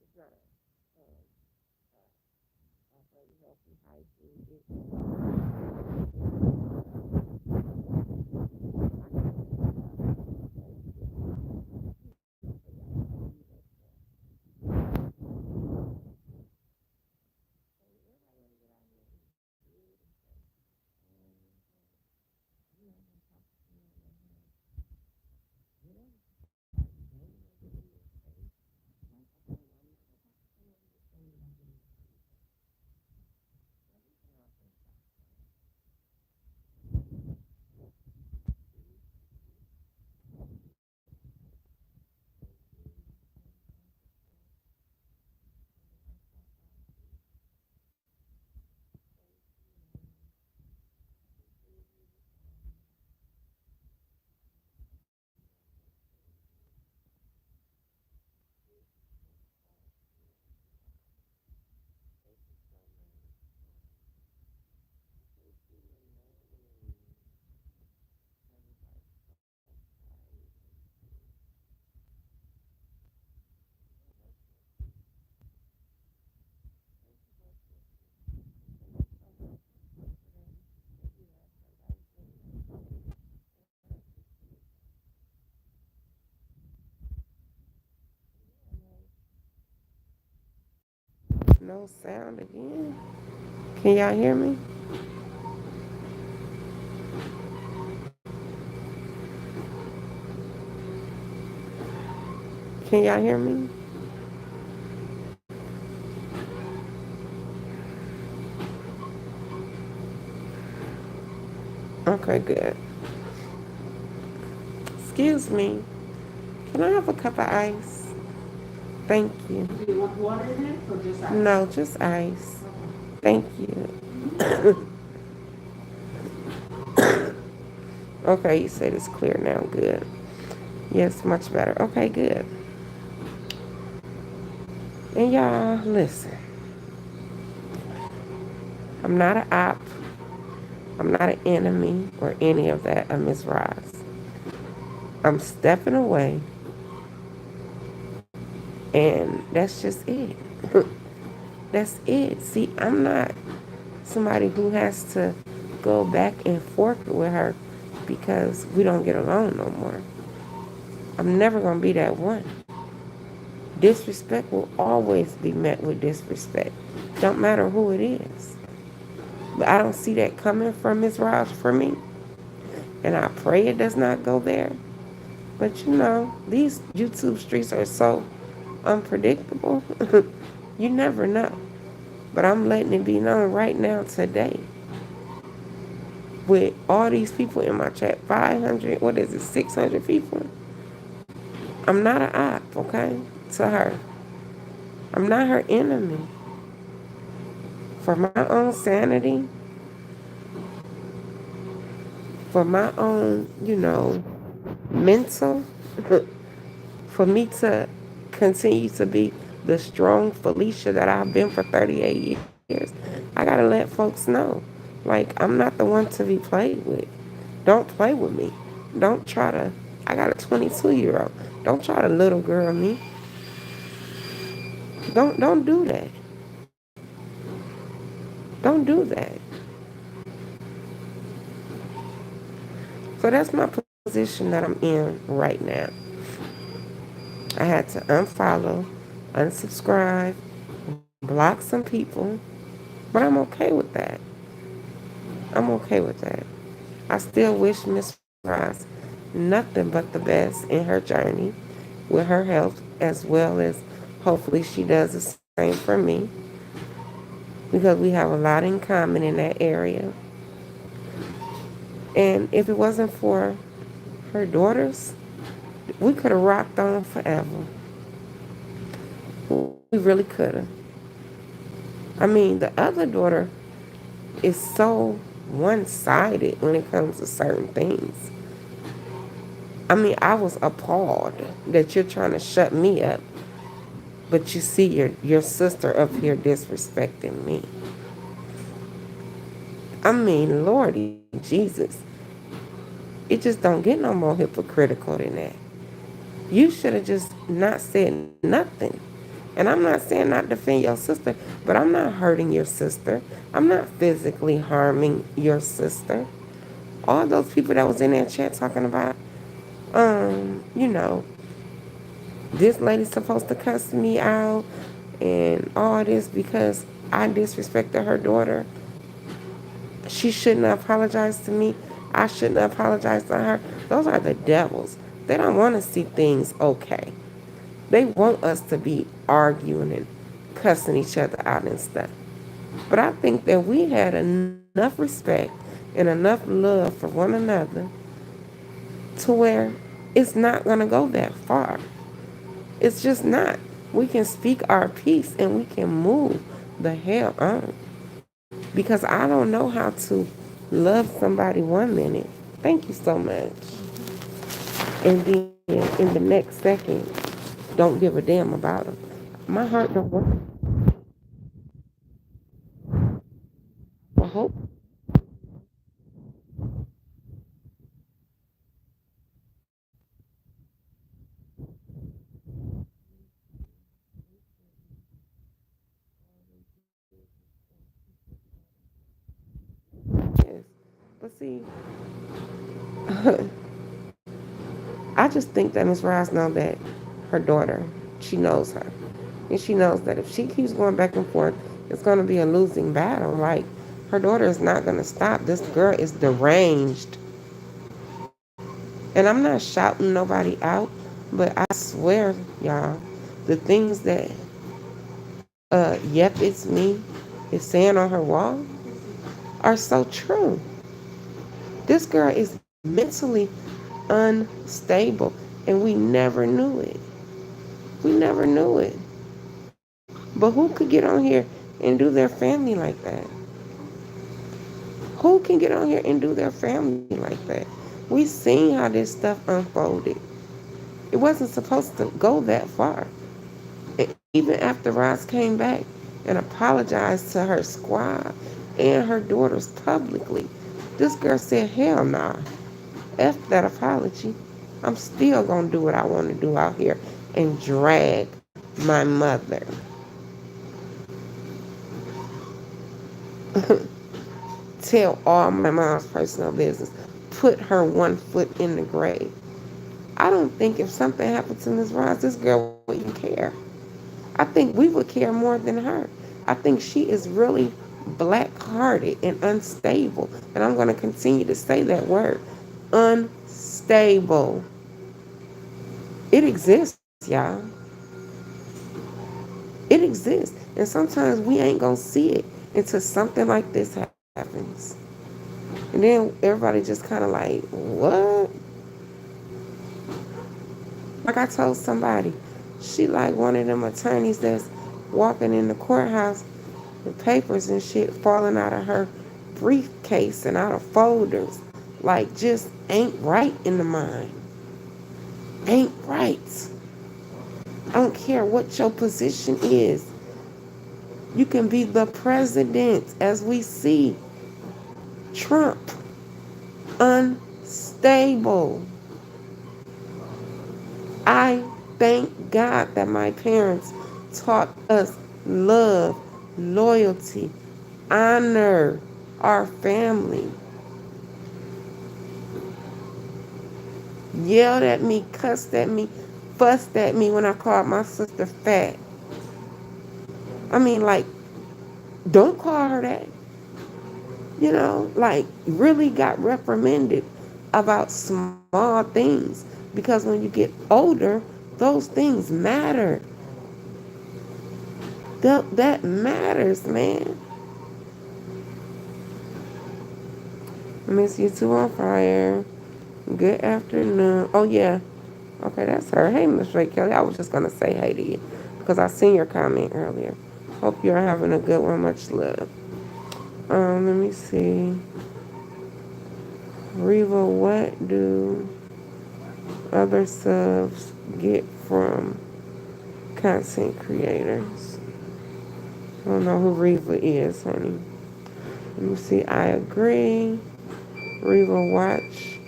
It's not a unhealthy hygiene issue. No sound again. Can y'all hear me? Can y'all hear me? Okay, good. Excuse me. Can I have a cup of ice? Thank you. Do you want water in it or just ice? No, just ice. Thank you. Okay, you said it's clear now. Good. Yes, much better. Okay, good. And y'all, listen. I'm not an op. I'm not an enemy or any of that of Miss Ross. I'm stepping away, and that's just it. That's it. See, I'm not somebody who has to go back and forth with her because we don't get along no more. I'm never going to be that one. Disrespect will always be met with disrespect. Don't matter who it is. But I don't see that coming from Miss Ross for me. And I pray it does not go there. But these YouTube streets are so unpredictable. You never know. But I'm letting it be known right now today. With all these people in my chat, 500, what is it, 600 people? I'm not an op, okay, to her. I'm not her enemy. For my own sanity, for my own, mental, for me to continue to be the strong Felicia that I've been for 38 years, I gotta let folks know. Like, I'm not the one to be played with. Don't play with me. Don't try to. I got a 22-year-old. Don't try to little girl me. Don't do that. Don't do that. So that's my position that I'm in right now. I had to unfollow, unsubscribe, block some people, but I'm okay with that. I'm okay with that. I still wish Miss Ross nothing but the best in her journey. with her health, as well as hopefully she does the same for me, because we have a lot in common in that area. And if it wasn't for her daughters, we could have rocked on forever. We really could have. I mean, the other daughter is so one sided when it comes to certain things. I mean, I was appalled that you're trying to shut me up, but you see your sister up here disrespecting me. I mean, Lordy Jesus, it just don't get no more hypocritical than that. You should have just not said nothing. And I'm not saying not defend your sister, but I'm not hurting your sister. I'm not physically harming your sister. All those people that was in that chat talking about, you know, this lady's supposed to cuss me out and all this because I disrespected her daughter. She shouldn't apologize to me. I shouldn't apologize to her. Those are the devils. They don't want to see things okay. They want us to be arguing and cussing each other out and stuff. But I think that we had enough respect and enough love for one another to where it's not going to go that far. It's just not. We can speak our piece and we can move the hell on. Because I don't know how to love somebody 1 minute. Thank you so much. And then in the next second, don't give a damn about them. My heart don't work. I hope. Yes. But see, I just think that Miss Ross knows that her daughter, she knows her. And she knows that if she keeps going back and forth, it's going to be a losing battle. Like, her daughter is not going to stop. This girl is deranged. And I'm not shouting nobody out, but I swear, y'all, the things that Yep It's Me is saying on her wall are so true. This girl is mentally unstable, and we never knew it. We never knew it. But who could get on here and do their family like that? Who can get on here and do their family like that? We seen how this stuff unfolded. It wasn't supposed to go that far. And even after Ross came back and apologized to her squad and her daughters publicly, this girl said, hell nah. F that apology. I'm still gonna do what I want to do out here and drag my mother. Tell all my mom's personal business. Put her 1 foot in the grave. I don't think if something happened to Miss Ross, this girl would even care. I think we would care more than her. I think she is really black-hearted and unstable. And I'm going to continue to say that word. Unstable. It exists, y'all. It exists. And sometimes we ain't going to see it until something like this happens. And then everybody just kind of like, what? Like I told somebody, she like one of them attorneys that's walking in the courthouse with papers and shit falling out of her briefcase and out of folders. Like just ain't right in the mind. Ain't right. I don't care what your position is. You can be the president, as we see. Trump, unstable. I thank God that my parents taught us love, loyalty, honor our family. Yelled at me, cussed at me, fussed at me when I called my sister fat. I mean, like, don't call her that. You know, like, really got reprimanded about small things. Because when you get older, Those things matter. That matters, man. Miss you too on fire. Good afternoon. Oh yeah. Okay, that's her. Hey, Miss Ray Kelly. I was just gonna say hey to you because I seen your comment earlier. Hope you're having a good one. Much love. Let me see. Reva, what do other subs get from content creators? I don't know who Reva is, honey. Let me see. I agree. Reva, watch.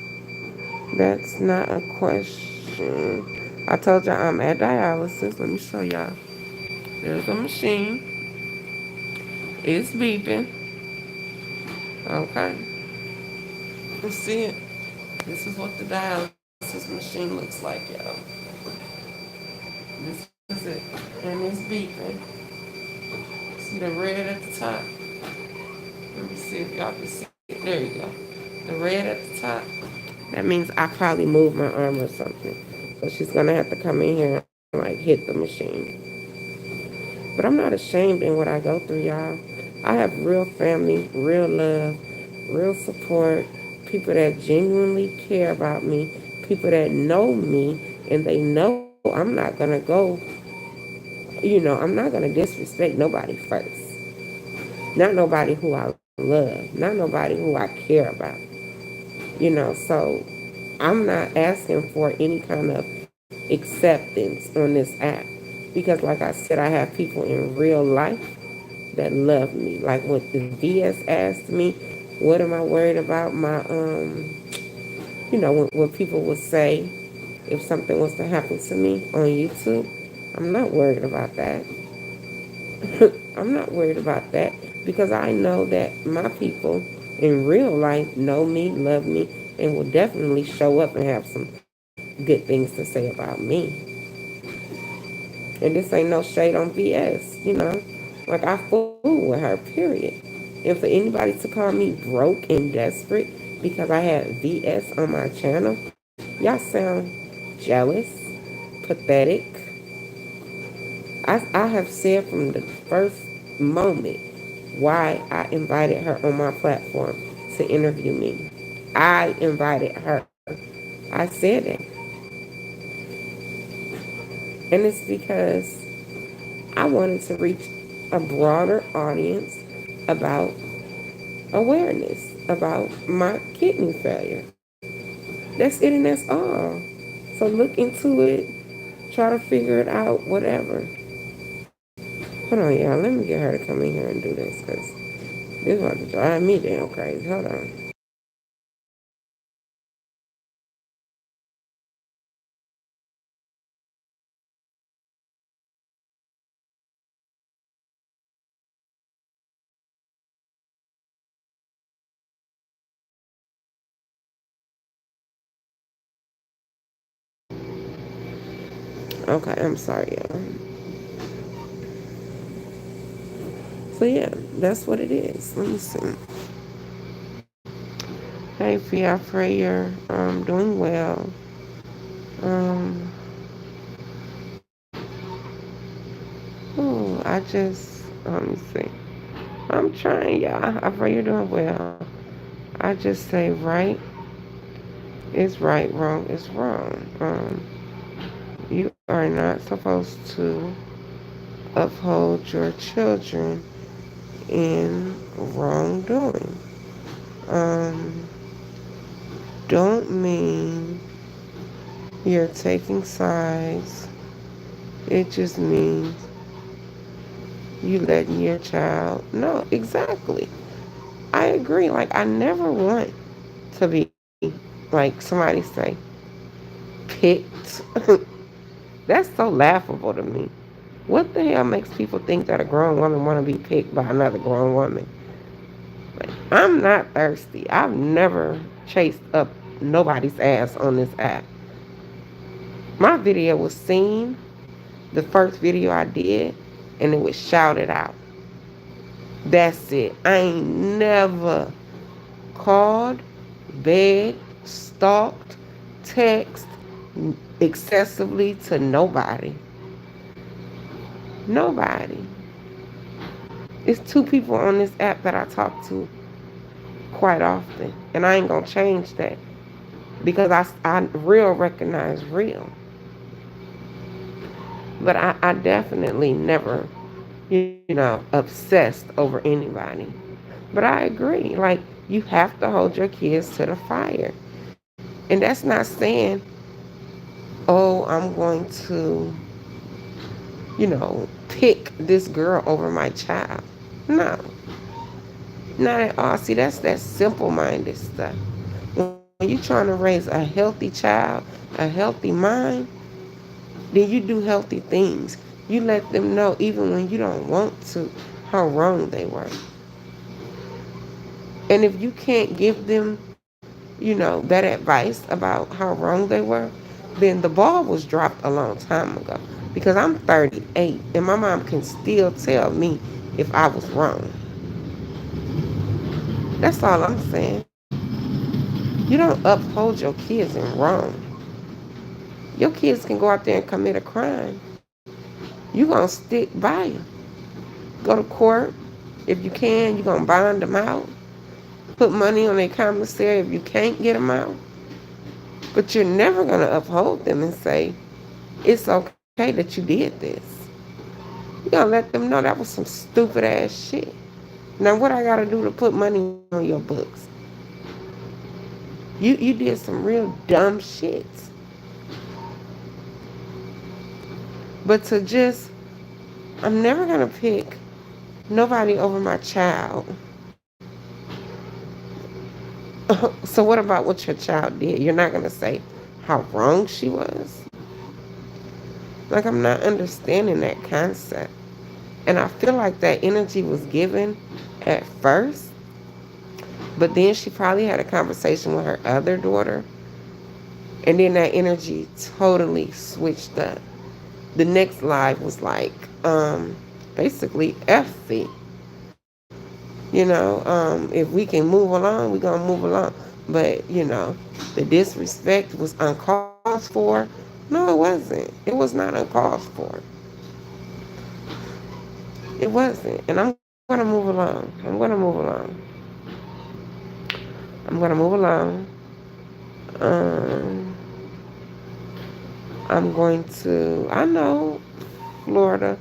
That's not a question. I told y'all I'm at dialysis. Let me show y'all. There's a machine. It's beeping. Okay. You see it? This is what the dialysis machine looks like, y'all. This is it. And it's beeping. See the red at the top? Let me see if y'all can see it. There you go. The red at the top. That means I probably moved my arm or something. So she's gonna have to come in here and like hit the machine. But I'm not ashamed in what I go through, y'all. I have real family, real love, real support, people that genuinely care about me, people that know me, and they know I'm not gonna go, I'm not gonna disrespect nobody first. Not nobody who I love, not nobody who I care about. So I'm not asking for any kind of acceptance on this app because, like I said, I have people in real life that love me. Like when the VS asked me, "What am I worried about?" When people would say if something was to happen to me on YouTube, I'm not worried about that. I'm not worried about that because I know that my people in real life know me, love me, and will definitely show up and have some good things to say about me. And this ain't no shade on VS. Like I fool with her, period. And for anybody to call me broke and desperate because I had VS on my channel, y'all sound jealous, pathetic. I have said from the first moment why I invited her on my platform to interview me. I invited her. I said it. And it's because I wanted to reach a broader audience about awareness, about my kidney failure. That's it and that's all. So look into it, try to figure it out, whatever. Hold on, y'all. Let me get her to come in here and do this because this is about to drive me damn crazy. Hold on. Okay, I'm sorry, y'all. So yeah, that's what it is. Let me see. Hey, Fia, I pray you're doing well. Um, I just let me see. I'm trying, y'all. I pray you're doing well. I just say right is right, wrong is wrong. You are not supposed to uphold your children in wrongdoing. Um, don't mean you're taking sides. It just means you letting your child. No, exactly. I agree. Like I never want to be like somebody say picked. That's so laughable to me. What the hell makes people think that a grown woman want to be picked by another grown woman? Like, I'm not thirsty. I've never chased up nobody's ass on this app. My video was seen, the first video I did, and it was shouted out. That's it. I ain't never called, begged, stalked, text, excessively to nobody. Nobody. It's two people on this app that I talk to quite often. And I ain't gonna change that. Because I real recognize real. But I definitely never, obsessed over anybody. But I agree. Like, you have to hold your kids to the fire. And that's not saying, oh, I'm going to, pick this girl over my child. No, not at all. See, that's that simple minded stuff. When you're trying to raise a healthy child, a healthy mind, then you do healthy things. You let them know, even when you don't want to, how wrong they were. And if you can't give them, that advice about how wrong they were, then the ball was dropped a long time ago. Because I'm 38 and my mom can still tell me if I was wrong. That's all I'm saying. You don't uphold your kids in wrong. Your kids can go out there and commit a crime. You gonna stick by them. Go to court. If you can, you gonna bond them out. Put money on their commissary if you can't get them out. But you're never gonna uphold them and say, it's okay that you did this. You gotta let them know that was some stupid ass shit. Now what I gotta do to put money on your books? You did some real dumb shit. But to just, I'm never gonna pick nobody over my child. So what about what your child did? You're not gonna say how wrong she was? Like, I'm not understanding that concept. And I feel like that energy was given at first, but then she probably had a conversation with her other daughter, and then that energy totally switched up. The next live was like, basically, F if we can move along, we're gonna move along. But, the disrespect was uncalled for. No, it wasn't. It was not uncalled for. It wasn't. And I'm gonna move along. I'm gonna move along. Um, I'm going to, I know Florida.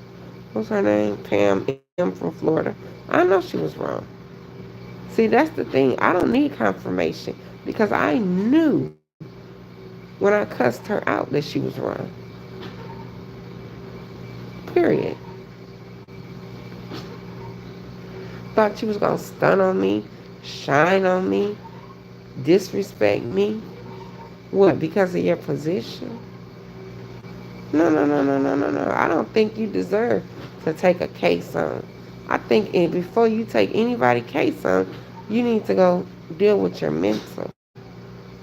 What's her name? Pam M from Florida. I know she was wrong. See, that's the thing. I don't need confirmation because I knew when I cussed her out that she was wrong. Period. Thought she was gonna stun on me, shine on me, disrespect me. What, because of your position? No, no, no, no, no, no, no. I don't think you deserve to take a case on. I think before you take anybody case on, you need to go deal with your mental.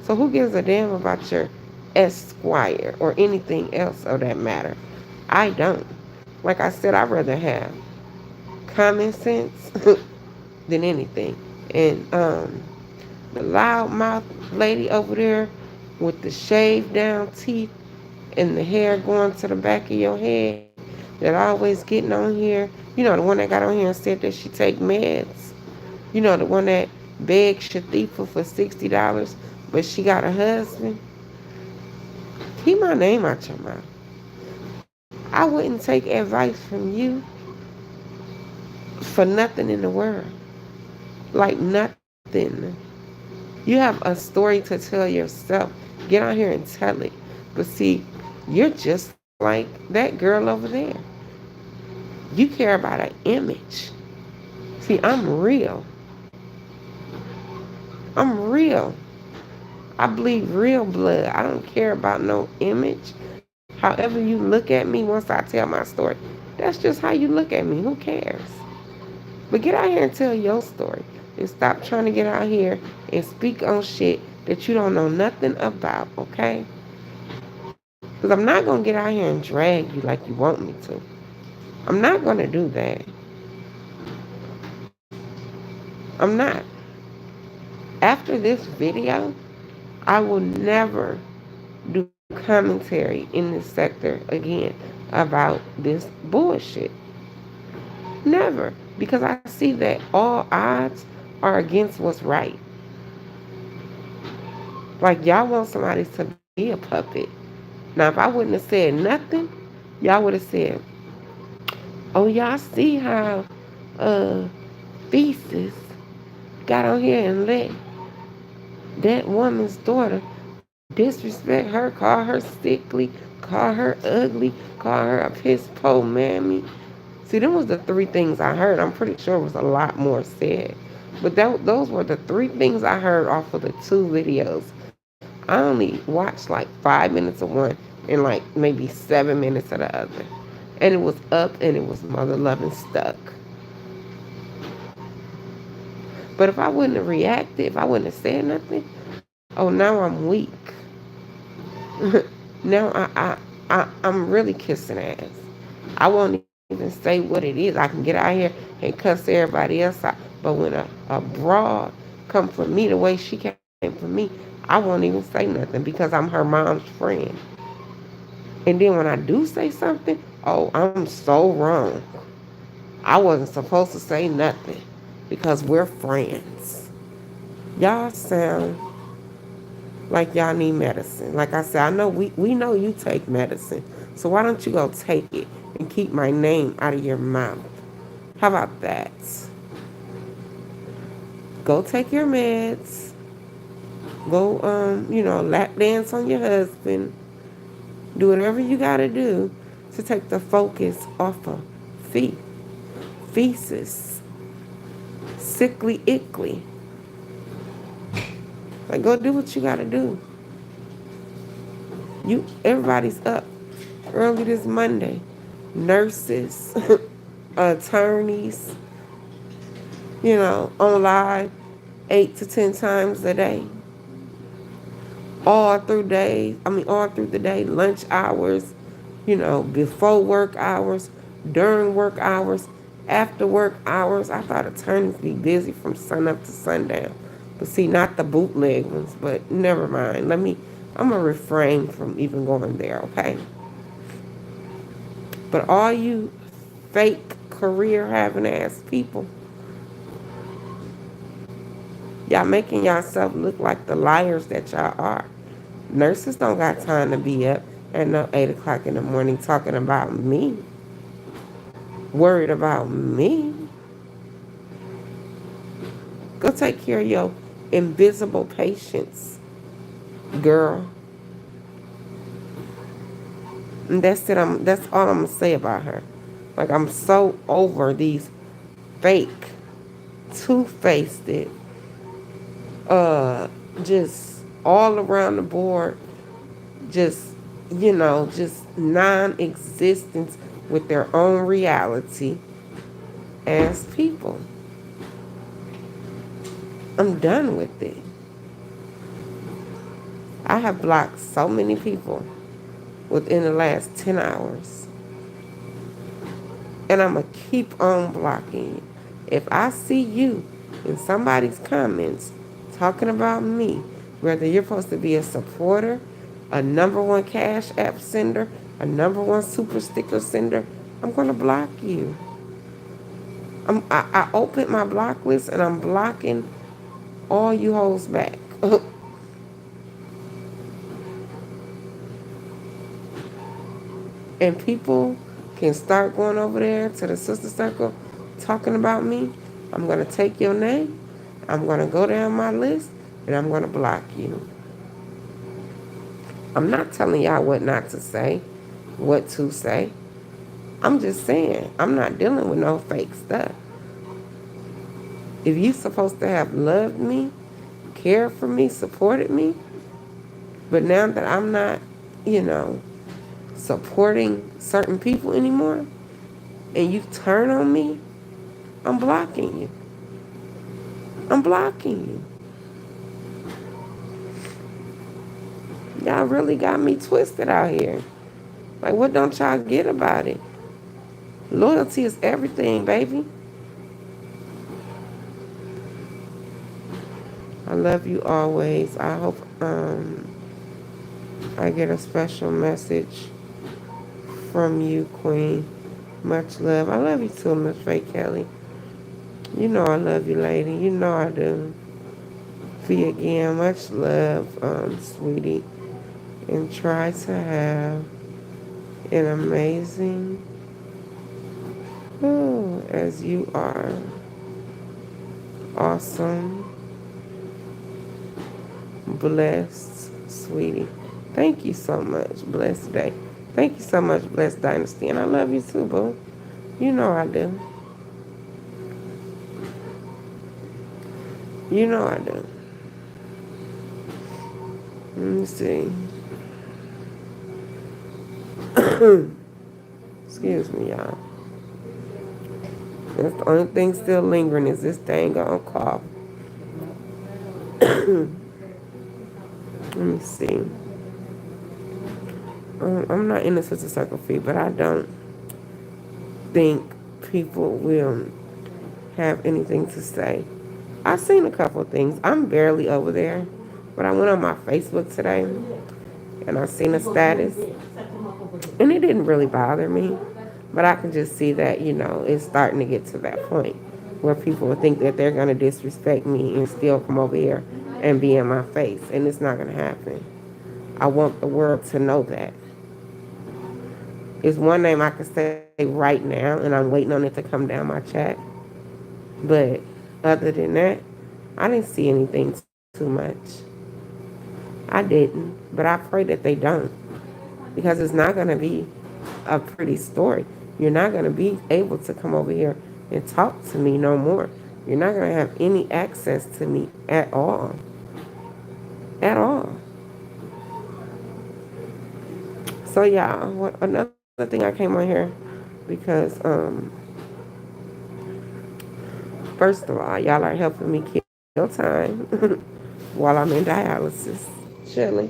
So who gives a damn about your esquire or anything else of that matter? I don't. Like I said, I'd rather have common sense than anything. And the loudmouth lady over there with the shaved down teeth and the hair going to the back of your head that always getting on here. The one that got on here and said that she take meds. The one that begged Shatifa for $60, but she got a husband. Keep my name out your mouth. I wouldn't take advice from you for nothing in the world. Like nothing. You have a story to tell yourself. Get out here and tell it. But see, you're just like that girl over there. You care about an image. See, I'm real. I'm real. I bleed real blood. I don't care about no image. However you look at me once I tell my story, that's just how you look at me. Who cares? But get out here and tell your story. And stop trying to get out here and speak on shit that you don't know nothing about, okay? Because I'm not going to get out here and drag you like you want me to. I'm not going to do that. I'm not. After this video, I will never do commentary in this sector again about this bullshit. Never. Because I see that all odds are against what's right. Like, y'all want somebody to be a puppet. Now, if I wouldn't have said nothing, y'all would have said, oh, y'all see how uh Thesis got on here and let that woman's daughter disrespect her, call her sickly, call her ugly, call her a piss po mammy. See, them was the three things I heard. I'm pretty sure it was a lot more said. But those were the three things I heard off of the two videos. I only watched like 5 minutes of one and like maybe 7 minutes of the other. And it was up and it was mother loving stuck. But if I wouldn't have reacted, if I wouldn't have said nothing, oh, now I'm weak. Now I'm really kissing ass. I won't even say what it is. I can get out here and cuss everybody else out. But when a broad come for me the way she came for me, I won't even say nothing because I'm her mom's friend. And then when I do say something, oh, I'm so wrong. I wasn't supposed to say nothing because we're friends. Y'all sound like y'all need medicine. Like I said, I know we know you take medicine. So why don't you go take it and keep my name out of your mouth? How about that? Go take your meds. Go lap dance on your husband. Do whatever you gotta do to take the focus off of fee. Feces. Sickly ickly. Like go do what you gotta do. Everybody's up early this Monday. Nurses, attorneys, on live 8 to 10 times a day. All through the day, lunch hours, before work hours, during work hours, after work hours. I thought attorneys be busy from sun up to sundown. But see, not the bootleg ones, but never mind. I'm going to refrain from even going there, okay? But all you fake career having ass people, y'all making yourself look like the liars that y'all are. Nurses don't got time to be up at no 8 o'clock in the morning talking about me, worried about me. Go take care of your invisible patients, girl. And that's all I'm gonna say about her. Like I'm so over these fake, two-faced, uh, just all around the board, just just non-existence with their own reality as people. I'm done with it. I have blocked so many people within the last 10 hours. And I'm going to keep on blocking you. If I see you in somebody's comments talking about me, whether you're supposed to be a supporter, a number one cash app sender, a number one super sticker sender, I'm going to block you. I opened my block list and I'm blocking all you hoes back. And people can start going over there to the sister circle talking about me, I'm going to take your name, I'm going to go down my list, and I'm going to block you. I'm not telling y'all what not to say, what to say. I'm just saying, I'm not dealing with no fake stuff. If you supposed to have loved me, cared for me, supported me, but now that I'm not, supporting certain people anymore, and you turn on me, I'm blocking you. I'm blocking you. Y'all really got me twisted out here. Like, what don't y'all get about it? Loyalty is everything, baby. I love you always. I hope I get a special message from you, Queen. Much love. I love you too, Miss Faye Kelly. You know I love you, lady. You know I do. Fee again, much love, sweetie. And try to have an amazing, as you are, awesome, blessed, sweetie. Thank you so much, blessed day. Thank you so much, blessed dynasty. And I love you too, boo. You know I do. You know I do. Let me see. Excuse me, y'all. That's the only thing still lingering is this dang on cough. Let me see. I'm not in the sister circle feed, but I don't think people will have anything to say. I've seen a couple of things. I'm barely over there, but I went on my Facebook today and I seen a status, and it didn't really bother me, but I can just see that it's starting to get to that point where people will think that they're gonna disrespect me and still come over here and be in my face, and it's not gonna happen. I want the world to know that. It's one name I can say right now, and I'm waiting on it to come down my chat. But other than that, I didn't see anything too much. I didn't, but I pray that they don't, because it's not going to be a pretty story. You're not going to be able to come over here and talk to me no more. You're not going to have any access to me at all. At all. So yeah, another thing I came on here because first of all, y'all are helping me kill time while I'm in dialysis. Chilling.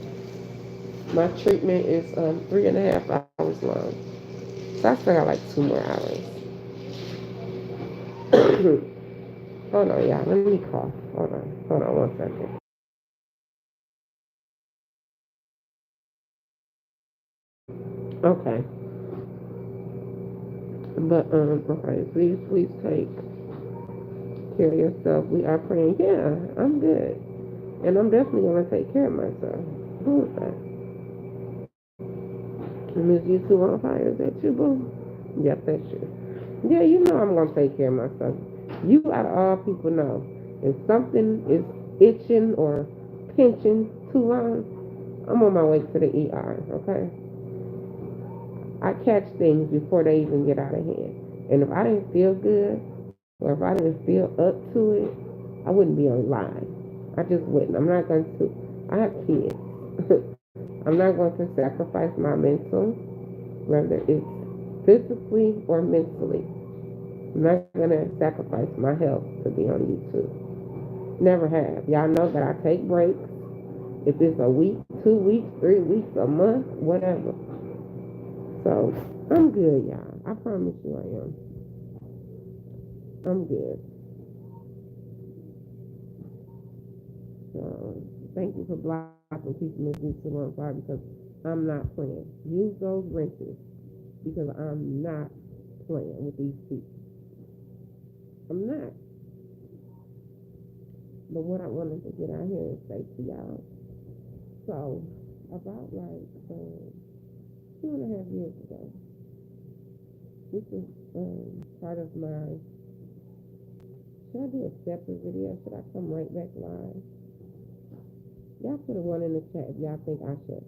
My treatment is 3.5 hours long. So I still got like 2 more hours. Hold on, y'all. Let me cough. Hold on. Hold on 1 second. Okay. But okay, please take care of yourself. We are praying. Yeah, I'm good. And I'm definitely gonna take care of myself. Who is that? Miss You Two on Fire, is that you, boo? Yep, that's you. Yeah, you know I'm gonna take care of myself. You out of all people know, if something is itching or pinching too long, I'm on my way to the ER, okay? I catch things before they even get out of hand. And if I didn't feel good, or if I didn't feel up to it, I wouldn't be online. I just wouldn't. I'm not going to. I have kids. I'm not going to sacrifice my mental, whether it's physically or mentally. I'm not going to sacrifice my health to be on YouTube. Never have. Y'all know that I take breaks. If it's a week, 2 weeks, 3 weeks, a month, whatever. So I'm good, y'all. I promise you I am. I'm good. So thank you for blocking keeping this YouTube on fire, because I'm not playing. Use those wrenches, because I'm not playing with these people. I'm not. But what I wanted to get out here and say to y'all, so about like 2.5 years ago, this is part of my. Should I do a separate video? Should I come right back live? Y'all put a one in the chat if y'all think I should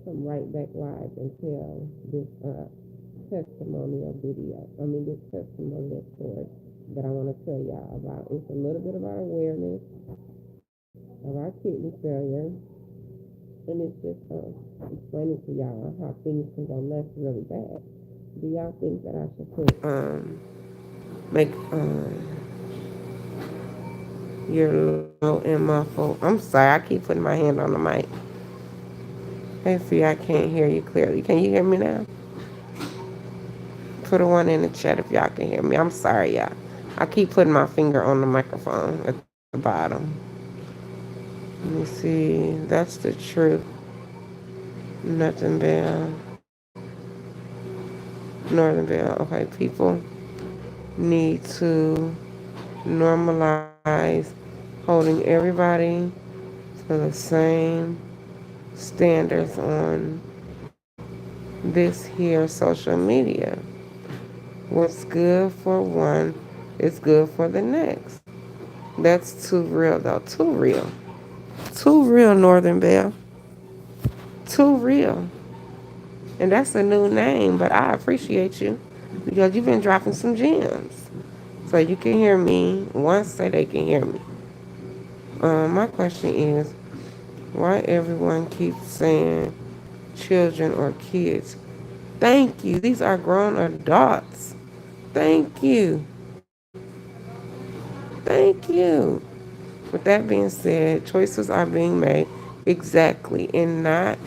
come right back live and tell this testimonial video. I mean, this testimonial story that I want to tell y'all about. It's a little bit about awareness of our kidney failure, and it's just explaining to y'all how things can go left really bad. Do y'all think that I should put make your low and muffled? I'm sorry, I keep putting my hand on the mic. Hey, see, I can't hear you clearly. Can you hear me now? Put a one in the chat if y'all can hear me. I'm sorry, y'all. I keep putting my finger on the microphone at the bottom. Let me see. That's the truth. Nothing Bell, Northern Bell. Okay, people need to normalize holding everybody to the same standards on this here social media. What's good for one is good for the next. That's too real though. Too real. Too real, Northern Bell. Too real. And that's a new name, but I appreciate you because you've been dropping some gems. So you can hear me once so they can hear me. My question is why everyone keeps saying children or kids? Thank you. These are grown adults. Thank you. Thank you. With that being said, choices are being made exactly and not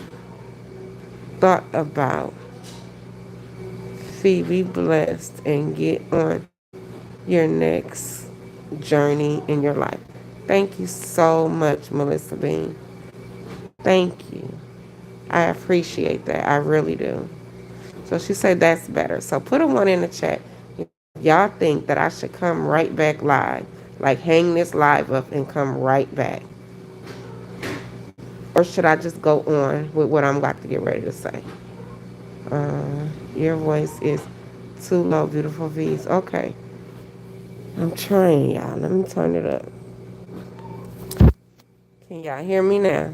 thought about. Be blessed and get on your next journey in your life. Thank you so much, Melissa Bean. Thank you. I appreciate that. I really do. So she said that's better. So put a one in the chat if y'all think that I should come right back live. Like hang this live up and come right back. Or should I just go on with what I'm about to get ready to say? Your voice is too low, beautiful V's. Okay. I'm trying, y'all. Let me turn it up. Can y'all hear me now?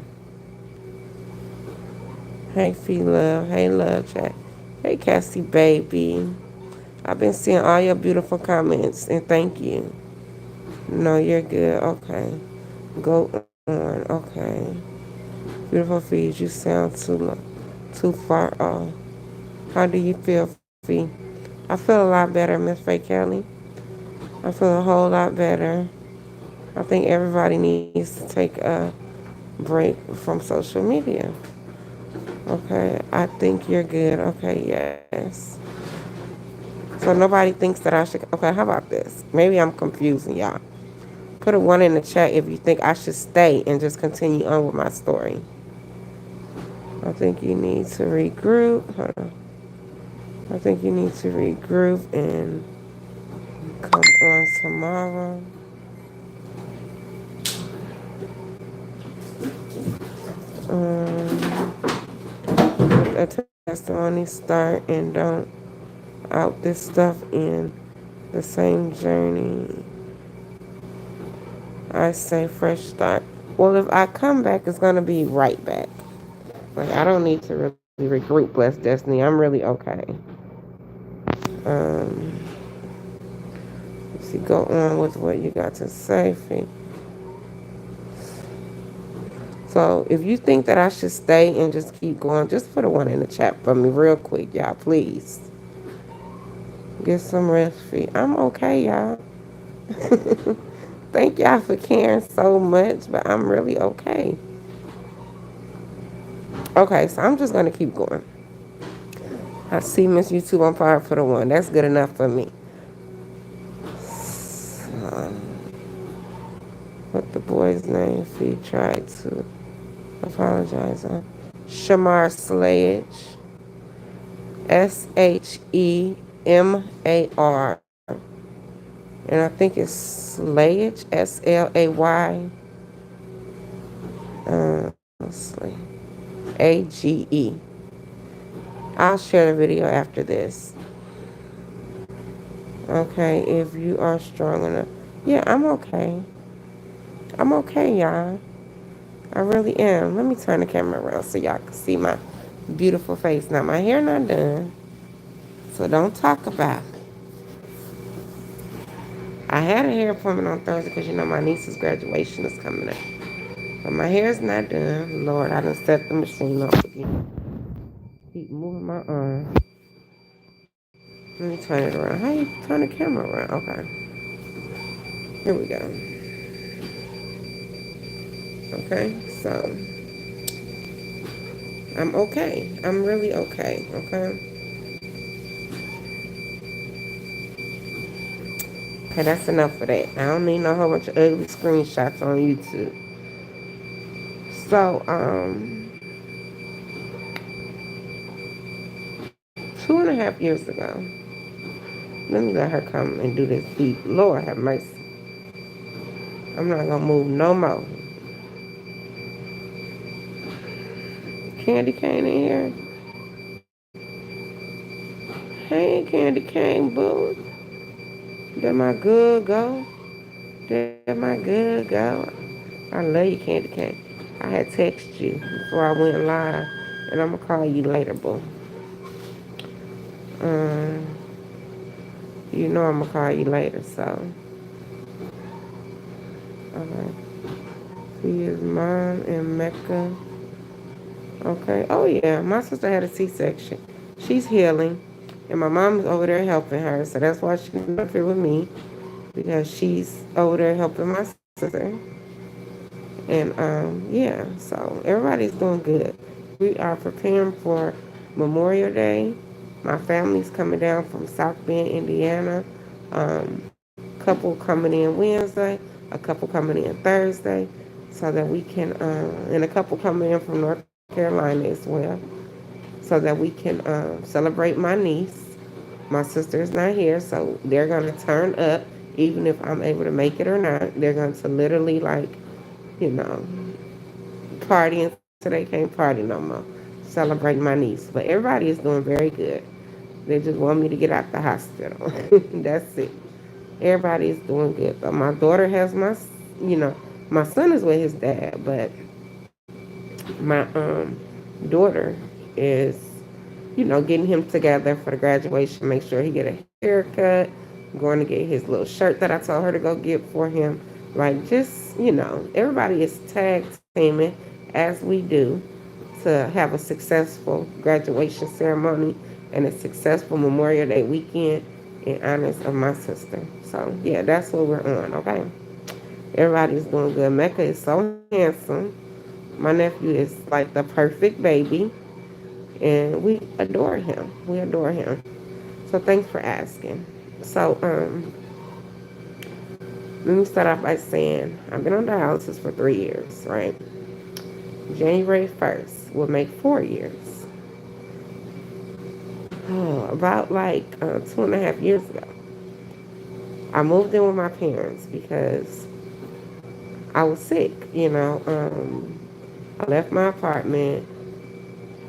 Hey, Fee Love. Hey, Love Chat. Hey, Cassie Baby. I've been seeing all your beautiful comments and thank you. No, you're good. Okay. Go on. Okay. Beautiful Fees, you sound too far off. How do you feel, Fee? I feel a lot better, Miss Faye Kelly. I feel a whole lot better. I think everybody needs to take a break from social media. Okay, I think you're good. Okay, yes. So nobody thinks that I should. Okay, how about this? Maybe I'm confusing y'all. Put a one in the chat if you think I should stay and just continue on with my story. I think you need to regroup. Hold on. I think you need to regroup and come on tomorrow. A testimony start and don't out this stuff in the same journey. I say fresh start. Well, if I come back, it's gonna be right back. Like I don't need to really regroup, bless Destiny. I'm really okay. Um, let's see, go on with what you got to say, Fee. So if you think that I should stay and just keep going, just put a one in the chat for me real quick, y'all, please. Get some rest, Fee. I'm okay, y'all. Thank y'all for caring so much, but I'm really okay. Okay, so I'm just gonna keep going. I see Miss YouTube on fire for the one. That's good enough for me. What the boy's name? If he tried to apologize. Shamar Slayage. Shemar. And I think it's Slayage. Slay. Slay. AGE. I'll share the video after this. Okay, if you are strong enough. Yeah, I'm okay. I'm okay, y'all. I really am. Let me turn the camera around so y'all can see my beautiful face. Now, my hair not done, so don't talk about it. I had a hair appointment on Thursday because, my niece's graduation is coming up. But my hair's not done. Lord, I done set the machine off again. Keep moving my arm. Let me turn it around. How you turn the camera around? Okay. Here we go. Okay, so I'm okay. I'm really okay. Okay. Okay, that's enough of that. I don't need no whole bunch of ugly screenshots on YouTube. So, 2.5 years ago. Let me let her come and do this beat. Lord have mercy. I'm not gonna move no more. Candy cane in here. Hey, Candy cane, boo. That my good go. That my good go. I love you, Candy cane. I had texted you before I went live, and I'm gonna call you later, boo. Um, you know I'm gonna call you later, so. Okay. See his mom in Mecca. Okay. Oh yeah, my sister had a C-section. She's healing, and my mom's over there helping her, so that's why she's not up here with me because she's over there helping my sister. And yeah, so everybody's doing good. We are preparing for Memorial Day. My family's coming down from South Bend, Indiana. Couple coming in Wednesday, a couple coming in Thursday, so that we can, and a couple coming in from North Carolina as well, so that we can celebrate my niece. My sister is not here, so they're gonna turn up, even if I'm able to make it or not. They're going to literally like, you know, party until they can't party no more. Celebrating my niece. But everybody is doing very good. They just want me to get out the hospital. That's it. Everybody is doing good. But my daughter has you know, my son is with his dad, but my daughter is, getting him together for the graduation. Make sure he get a haircut. Going to get his little shirt that I told her to go get for him. Like, just, everybody is tag teaming as we do to have a successful graduation ceremony and a successful Memorial Day weekend in honors of my sister. So, yeah, that's what we're on, okay? Everybody's doing good. Mecca is so handsome. My nephew is like the perfect baby, and we adore him. We adore him. So, thanks for asking. So, let me start off by saying I've been on dialysis for 3 years, right? January 1st will make 4 years. Oh, about like 2.5 years ago, I moved in with my parents because I was sick. I left my apartment.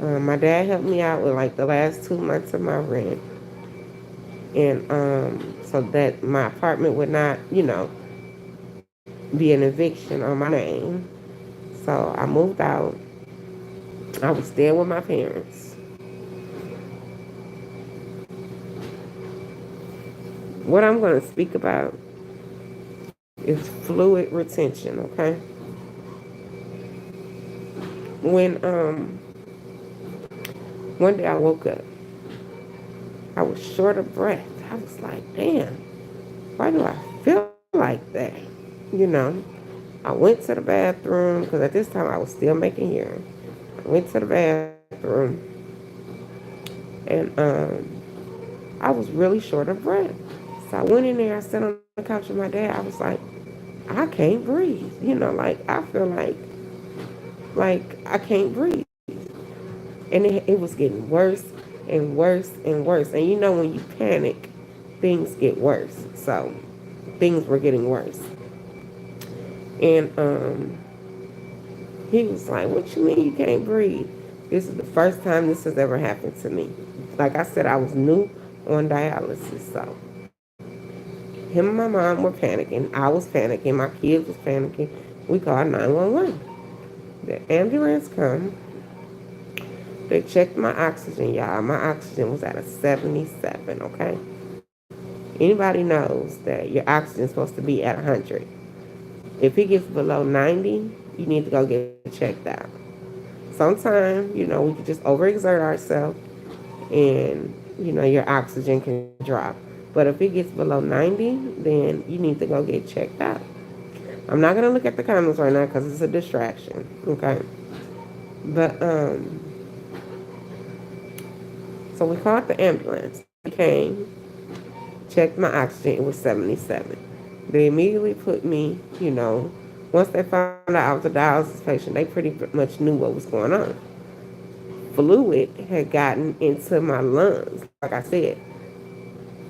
My dad helped me out with like the last 2 months of my rent, and so that my apartment would not, be an eviction on my name. So I moved out. I was staying with my parents. What I'm going to speak about is fluid retention, okay? When one day I woke up, I was short of breath. I was like, damn, why do I feel like that? You know, I went to the bathroom because at this time I was still making urine. I went to the bathroom and I was really short of breath. So I went in there, I sat on the couch with my dad. I was like, I can't breathe. Like I feel like I can't breathe. And it was getting worse and worse and worse. And when you panic, things get worse. So things were getting worse. And he was like, what you mean you can't breathe? This is the first time this has ever happened to me. Like I said, I was new on dialysis. So him and my mom were panicking. I was panicking. My kids was panicking. We called 911. The ambulance come. They checked my oxygen, y'all. My oxygen was at a 77, okay? Anybody knows that your oxygen is supposed to be at 100. If it gets below 90, you need to go get checked out. Sometimes, we can just overexert ourselves and, your oxygen can drop. But if it gets below 90, then you need to go get checked out. I'm not going to look at the comments right now because it's a distraction, okay? But, so we called the ambulance. They came, checked my oxygen. It was 77. They immediately put me, once they found out I was a dialysis patient, they pretty much knew what was going on. fluid had gotten into my lungs. Like I said,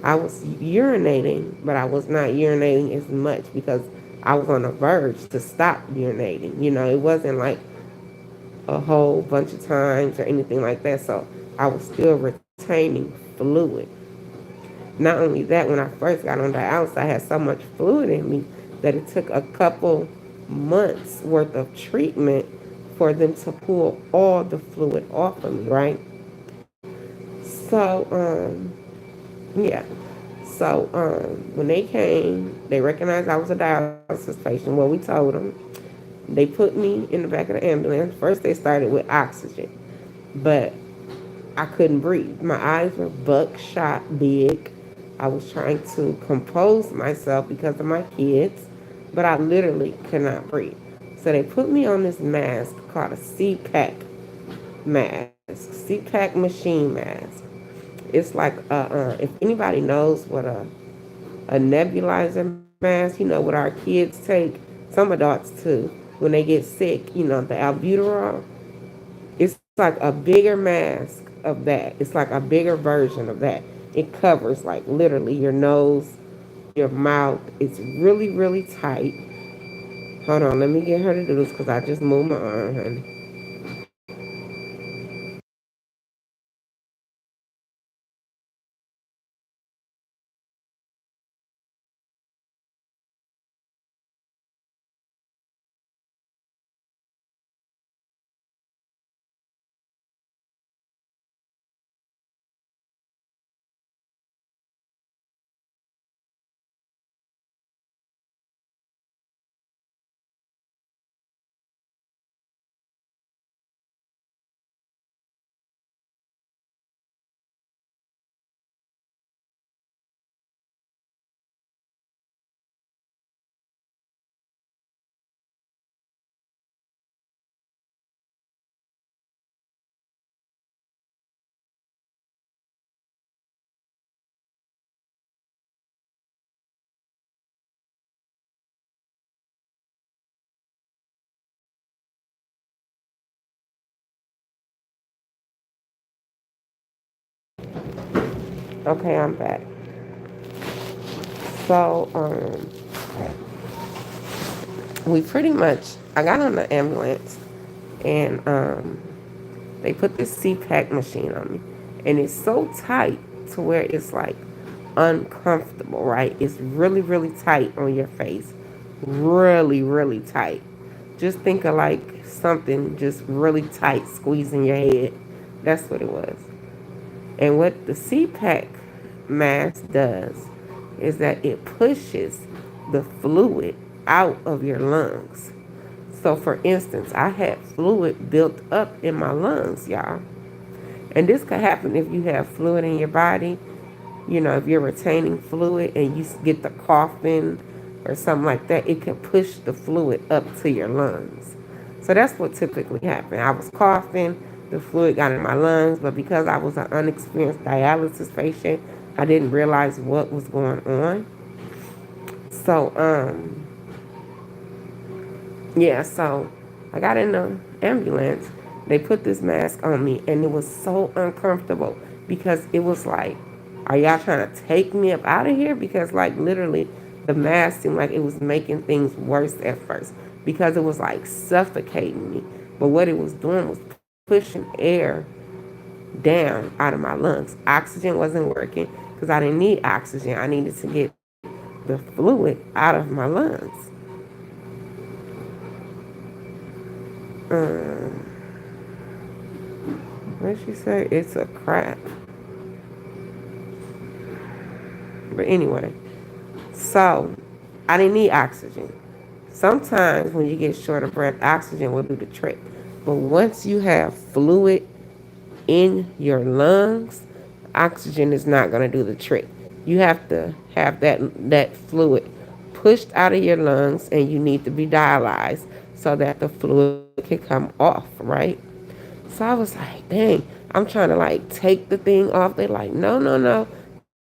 I was urinating, but I was not urinating as much because I was on the verge to stop urinating. It wasn't like a whole bunch of times or anything like that. So I was still retaining fluid. Not only that, when I first got on dialysis, I had so much fluid in me that it took a couple months worth of treatment for them to pull all the fluid off of me, right? So, yeah. So, when they came, they recognized I was a dialysis patient. Well, we told them. They put me in the back of the ambulance. First, they started with oxygen, but I couldn't breathe. My eyes were buckshot big. I was trying to compose myself because of my kids, but I literally could not breathe. So they put me on this mask called a CPAC mask, CPAC machine mask. It's like if anybody knows what a nebulizer mask, what our kids take, some adults too, when they get sick, the albuterol. It's like a bigger mask of that. It's like a bigger version of that. It covers like literally your nose, your mouth. It's really, really tight. Hold on, let me get her to do this because I just moved my arm, honey. Okay, I'm back. So, we pretty much, I got on the ambulance and they put this CPAC machine on me. And it's so tight to where it's like uncomfortable, right? It's really, really tight on your face. Really, really tight. Just think of like something just really tight squeezing your head. That's what it was. And what the CPAC mask does is that it pushes the fluid out of your lungs. So, for instance, I had fluid built up in my lungs, y'all. And this could happen if you have fluid in your body. If you're retaining fluid and you get the coughing or something like that, it can push the fluid up to your lungs. So that's what typically happened. I was coughing, the fluid got in my lungs, but because I was an unexperienced dialysis patient, I didn't realize what was going on. So, yeah, so I got in the ambulance. They put this mask on me, and it was so uncomfortable because it was like, are y'all trying to take me up out of here? Because, like, literally, the mask seemed like it was making things worse at first because it was like suffocating me. But what it was doing was pushing air down out of my lungs. Oxygen wasn't working because I didn't need oxygen. I needed to get the fluid out of my lungs. Um, what did she say? It's a crap. But anyway, so I didn't need oxygen. Sometimes when you get short of breath, oxygen will do the trick. But once you have fluid in your lungs, oxygen is not going to do the trick. You have to have that fluid pushed out of your lungs, and you need to be dialyzed so that the fluid can come off, right? So I was like, dang, I'm trying to like take the thing off. They're like, no, no, no,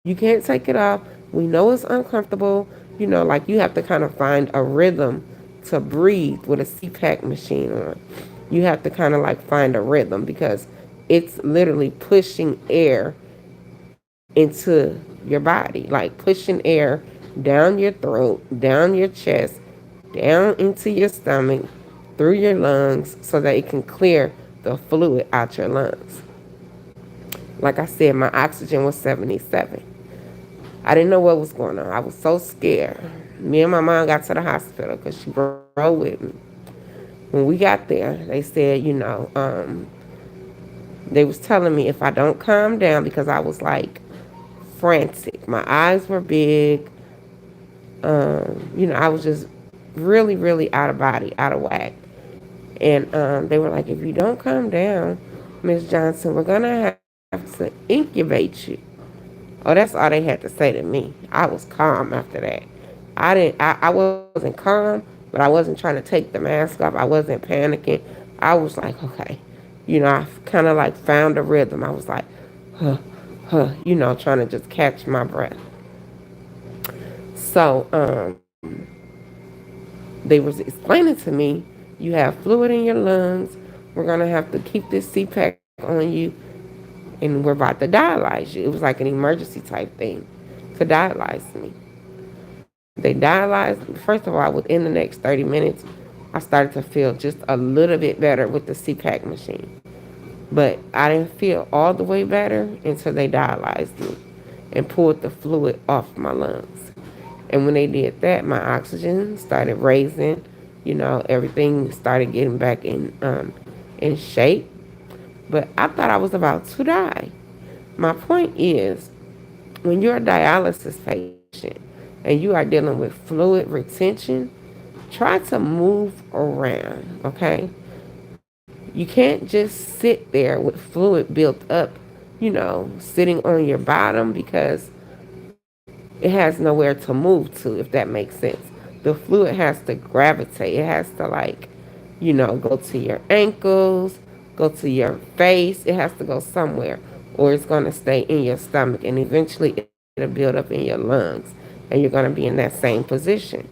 you can't take it off. We know it's uncomfortable. Like you have to kind of find a rhythm to breathe with a CPAC machine on. You have to kind of like find a rhythm because it's literally pushing air into your body, like pushing air down your throat, down your chest, down into your stomach, through your lungs, so that it can clear the fluid out your lungs. Like I said, my oxygen was 77. I didn't know what was going on. I was so scared. Me and my mom got to the hospital because she rode with me. When we got there, they said, they was telling me if I don't calm down, because I was like frantic. My eyes were big. I was just really, really out of body, out of whack. And they were like, if you don't calm down, Miss Johnson, we're gonna have to incubate you. Oh, that's all they had to say to me. I was calm after that. I wasn't calm, but I wasn't trying to take the mask off. I wasn't panicking. I was like, okay. I kind of like found a rhythm. I was like, huh, trying to just catch my breath. So, they was explaining to me, you have fluid in your lungs. We're gonna have to keep this CPAC on you, and we're about to dialyze you. It was like an emergency type thing to dialyze me. They dialyzed. First of all, within the next 30 minutes, I started to feel just a little bit better with the CPAC machine. But I didn't feel all the way better until they dialyzed me and pulled the fluid off my lungs. And when they did that, my oxygen started raising. Everything started getting back in shape. But I thought I was about to die. My point is, when you're a dialysis patient and you are dealing with fluid retention, try to move around, okay? You can't just sit there with fluid built up, sitting on your bottom, because it has nowhere to move to, if that makes sense. The fluid has to gravitate. It has to, like, go to your ankles, go to your face. It has to go somewhere, or it's going to stay in your stomach, and eventually it'll build up in your lungs, and you're going to be in that same position.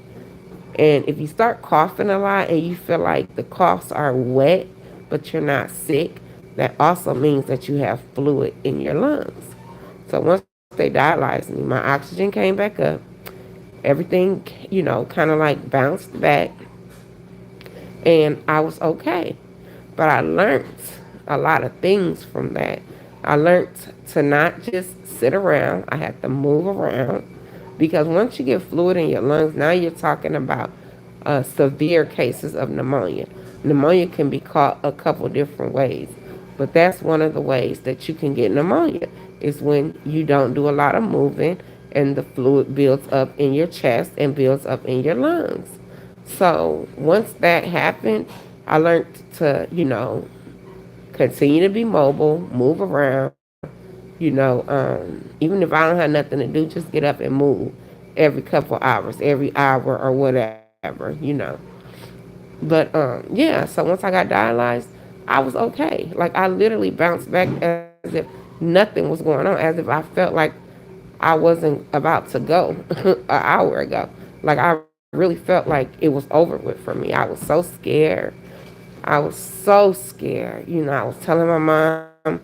And if you start coughing a lot and you feel like the coughs are wet, but you're not sick, that also means that you have fluid in your lungs. So once they dialyzed me, my oxygen came back up. Everything, kind of like bounced back, and I was okay. But I learned a lot of things from that. I learned to not just sit around. I had to move around, because once you get fluid in your lungs, now you're talking about severe cases of pneumonia. Pneumonia can be caught a couple different ways, but that's one of the ways that you can get pneumonia, is when you don't do a lot of moving and the fluid builds up in your chest and builds up in your lungs. So once that happened, I learned to, continue to be mobile, move around, even if I don't have nothing to do, just get up and move every couple hours, every hour or whatever. But yeah, so once I got dialyzed, I was okay. Like, I literally bounced back as if nothing was going on, as if I felt like I wasn't about to go an hour ago. Like, I really felt like it was over with for me. I was so scared. I was so scared. I was telling my mom,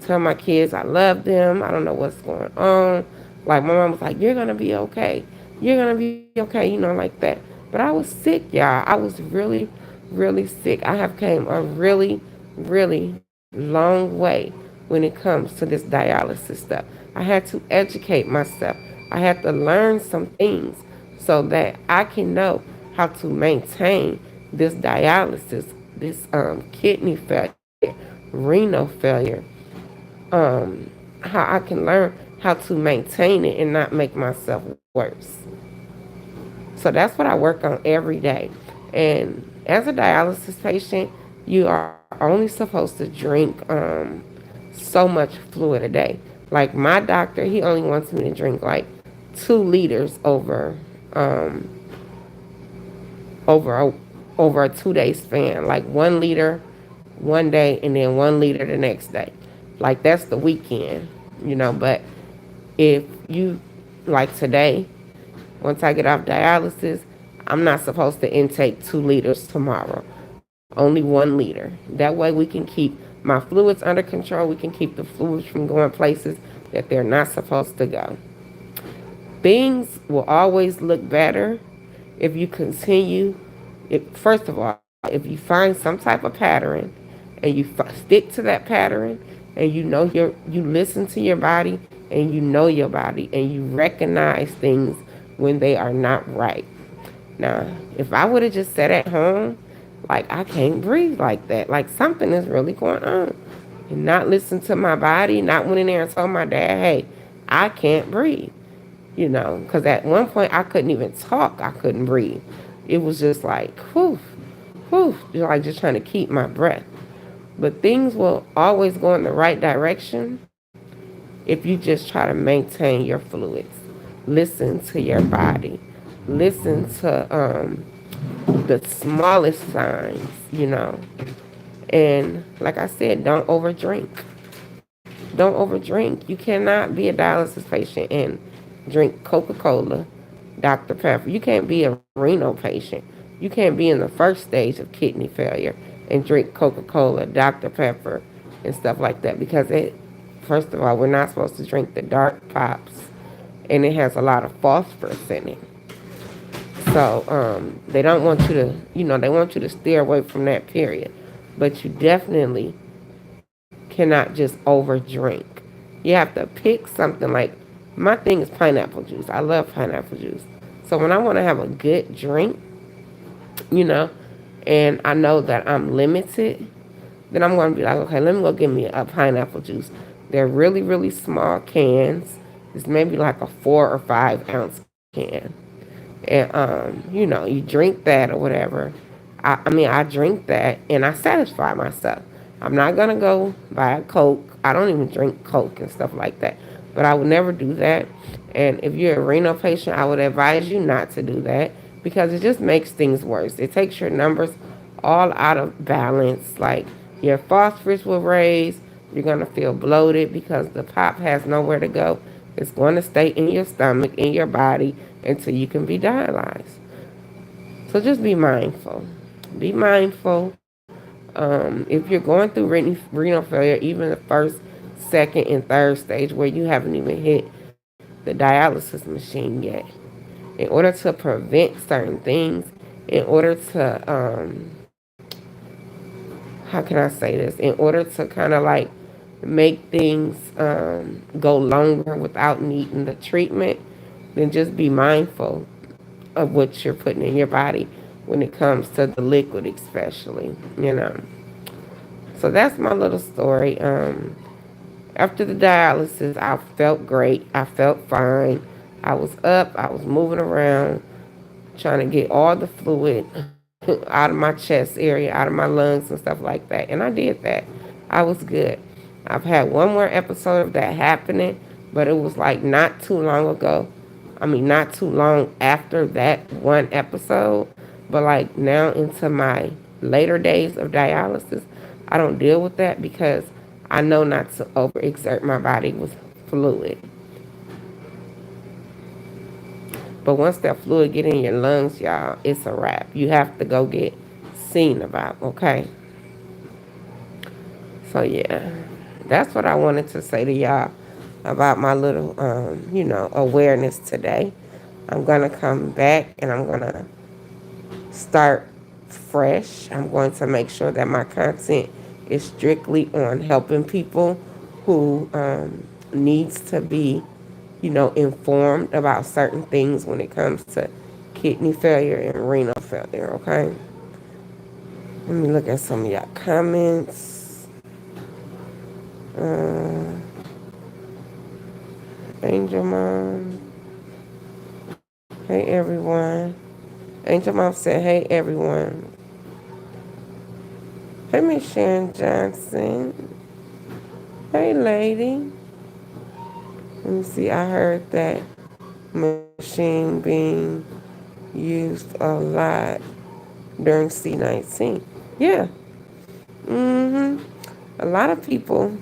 tell my kids I love them. I don't know what's going on. Like, my mom was like, you're going to be okay. You're going to be okay, like that. But I was sick, y'all. I was really, really sick. I have came a really, really long way when it comes to this dialysis stuff. I had to educate myself. I had to learn some things so that I can know how to maintain this dialysis, this kidney failure, renal failure, how I can learn how to maintain it and not make myself worse. So that's what I work on every day. And as a dialysis patient, you are only supposed to drink so much fluid a day. Like, my doctor, he only wants me to drink like 2 liters um, over a, over a 2 day span. Like 1 liter one day and then 1 liter the next day. Like, that's the weekend. But if you, like today, once I get off dialysis, I'm not supposed to intake 2 liters tomorrow. Only 1 liter. That way we can keep my fluids under control, we can keep the fluids from going places that they're not supposed to go. Things will always look better if you continue. First of all, if you find some type of pattern and you stick to that pattern, and you listen to your body, and you know your body, and you recognize things when they are not right. Now, if I would have just sat at home, like I can't breathe like that, like something is really going on, and not listen to my body, not went in there and told my dad, hey, I can't breathe, because at one point I couldn't even talk, I couldn't breathe. It was just like, whew, whew, like just trying to keep my breath. But things will always go in the right direction if you just try to maintain your fluids. Listen to your body. Listen to the smallest signs. And like I said, don't overdrink. Don't overdrink. You cannot be a dialysis patient and drink Coca-Cola, Dr. Pepper. You can't be a renal patient. You can't be in the first stage of kidney failure and drink Coca-Cola, Dr. Pepper, and stuff like that because first of all, we're not supposed to drink the dark pops, and it has a lot of phosphorus in it. So they don't want you to, they want you to steer away from that period. But you definitely cannot just overdrink. You have to pick something like, my thing is pineapple juice. I love pineapple juice. So when I want to have a good drink, you know, and I know that I'm limited, then I'm going to be like, okay, let me go get me a pineapple juice. They're really, really small cans. It's maybe like a 4 or 5 ounce can. And, you drink that or whatever. I drink that and I satisfy myself. I'm not going to go buy a Coke. I don't even drink Coke and stuff like that. But I would never do that. And if you're a renal patient, I would advise you not to do that because it just makes things worse. It takes your numbers all out of balance. Like your phosphorus will raise. You're going to feel bloated because the pop has nowhere to go. It's going to stay in your stomach, in your body, until you can be dialyzed. So just be mindful. Be mindful. If you're going through renal failure, even the first, second, and third stage where you haven't even hit the dialysis machine yet, in order to prevent certain things, in order to, how can I say this? In order to kind of like make things go longer without needing the treatment, then just be mindful of what you're putting in your body when it comes to the liquid, especially. So that's my little story. After the dialysis, I felt great. I felt fine. I was up. I was moving around, trying to get all the fluid out of my chest area, out of my lungs and stuff like that. And I did that. I was good. I've had one more episode of that happening, but it was like not too long ago. Not too long after that one episode, but like now into my later days of dialysis, I don't deal with that because I know not to overexert my body with fluid. But once that fluid get in your lungs, y'all, it's a wrap. You have to go get seen about, okay? So yeah, that's what I wanted to say to y'all about my little, awareness today. I'm gonna come back and I'm gonna start fresh. I'm going to make sure that my content is strictly on helping people who needs to be, informed about certain things when it comes to kidney failure and renal failure. Okay. Let me look at some of y'all comments. Uh, Angel Mom. Hey everyone. Angel Mom said, hey everyone. Hey Miss Sharon Johnson. Hey lady. Let me see, I heard that machine being used a lot during C19. Yeah. A lot of people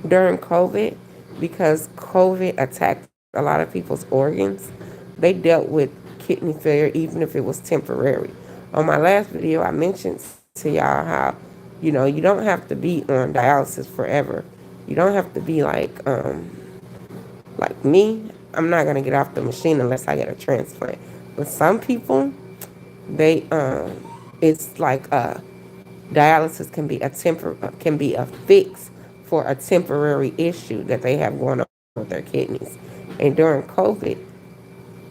during COVID, because COVID attacked a lot of people's organs, they dealt with kidney failure even if it was temporary. On my last video, I mentioned to y'all how You don't have to be on dialysis forever. You don't have to be like me. I'm not gonna get off the machine unless I get a transplant. But some people, they it's like dialysis can be a fix for a temporary issue that they have going on with their kidneys. And during COVID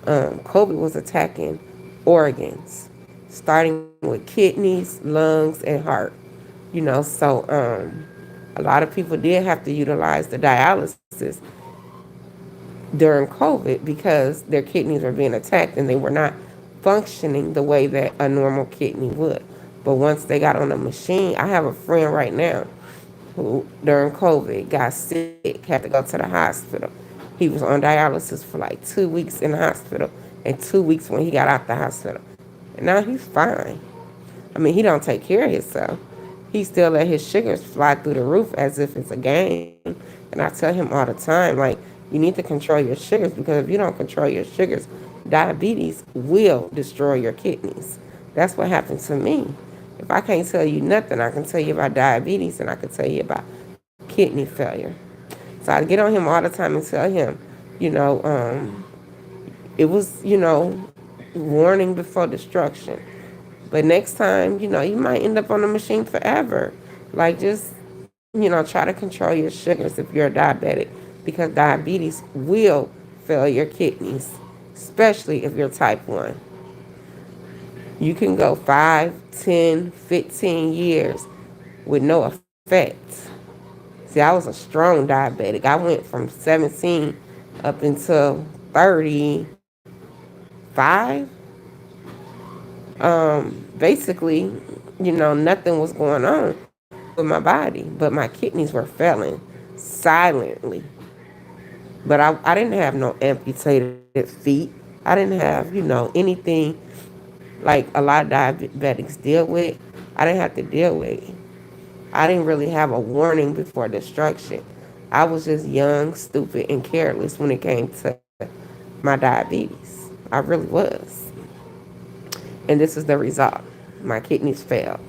was attacking organs, starting with kidneys, lungs, and heart. So a lot of people did have to utilize the dialysis during COVID because their kidneys were being attacked and they were not functioning the way that a normal kidney would. But once they got on the machine, I have a friend right now who during COVID got sick, had to go to the hospital. He was on dialysis for like 2 weeks in the hospital and 2 weeks when he got out the hospital. And now he's fine. I mean, he don't take care of himself. He still let his sugars fly through the roof as if it's a game. And I tell him all the time, like, you need to control your sugars because if you don't control your sugars, diabetes will destroy your kidneys. That's what happened to me. If I can't tell you nothing, I can tell you about diabetes and I can tell you about kidney failure. So I get on him all the time and tell him, you know, it was, warning before destruction. But next time, you might end up on the machine forever. Like just, try to control your sugars if you're a diabetic because diabetes will fail your kidneys, especially if you're type 1. You can go 5, 10, 15 years with no effect. See, I was a strong diabetic. I went from 17 up until 35. Basically, nothing was going on with my body, but my kidneys were failing silently. But I didn't have no amputated feet. I didn't have, anything like a lot of diabetics deal with. I didn't have to deal with. I didn't really have a warning before destruction. I was just young, stupid, and careless when it came to my diabetes. I really was. And this is the result. My kidneys failed.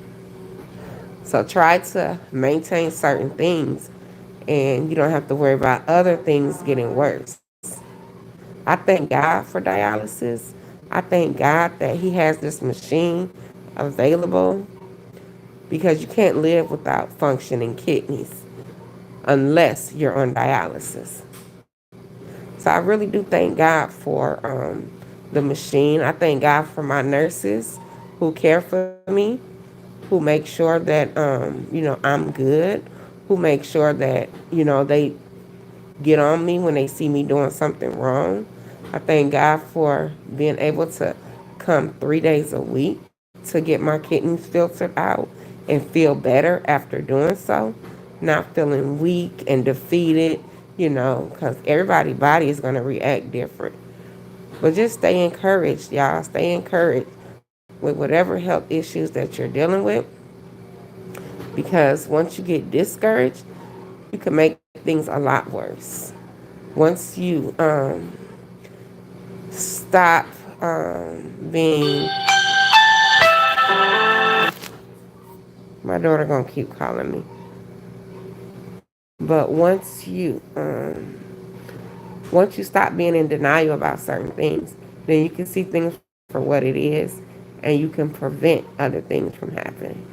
So try to maintain certain things and you don't have to worry about other things getting worse. I thank God for dialysis. I thank God that He has this machine available because you can't live without functioning kidneys unless you're on dialysis. So I really do thank God for the machine. I thank God for my nurses who care for me, who make sure that I'm good, who make sure that they get on me when they see me doing something wrong. I thank God for being able to come 3 days a week to get my kidneys filtered out and feel better after doing so, not feeling weak and defeated, because everybody's body is going to react different. But just stay encouraged, y'all. Stay encouraged with whatever health issues that you're dealing with because once you get discouraged, you can make things a lot worse. Once you stop being, my daughter gonna keep calling me. But once you stop being in denial about certain things, then you can see things for what it is, and you can prevent other things from happening.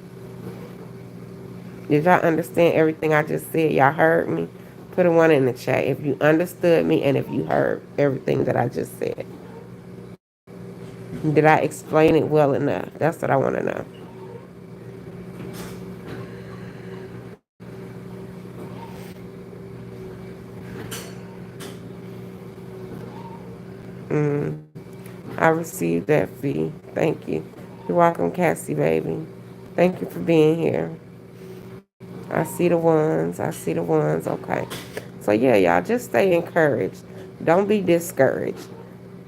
Did y'all understand everything I just said? Y'all heard me? Put a one in the chat if you understood me and if you heard everything that I just said. Did I explain it well enough? That's what I want to know. Mm, I received that fee. Thank you. You're welcome, Cassie, baby. Thank you for being here. I see the ones. I see the ones. Okay. So, yeah, y'all, just stay encouraged. Don't be discouraged.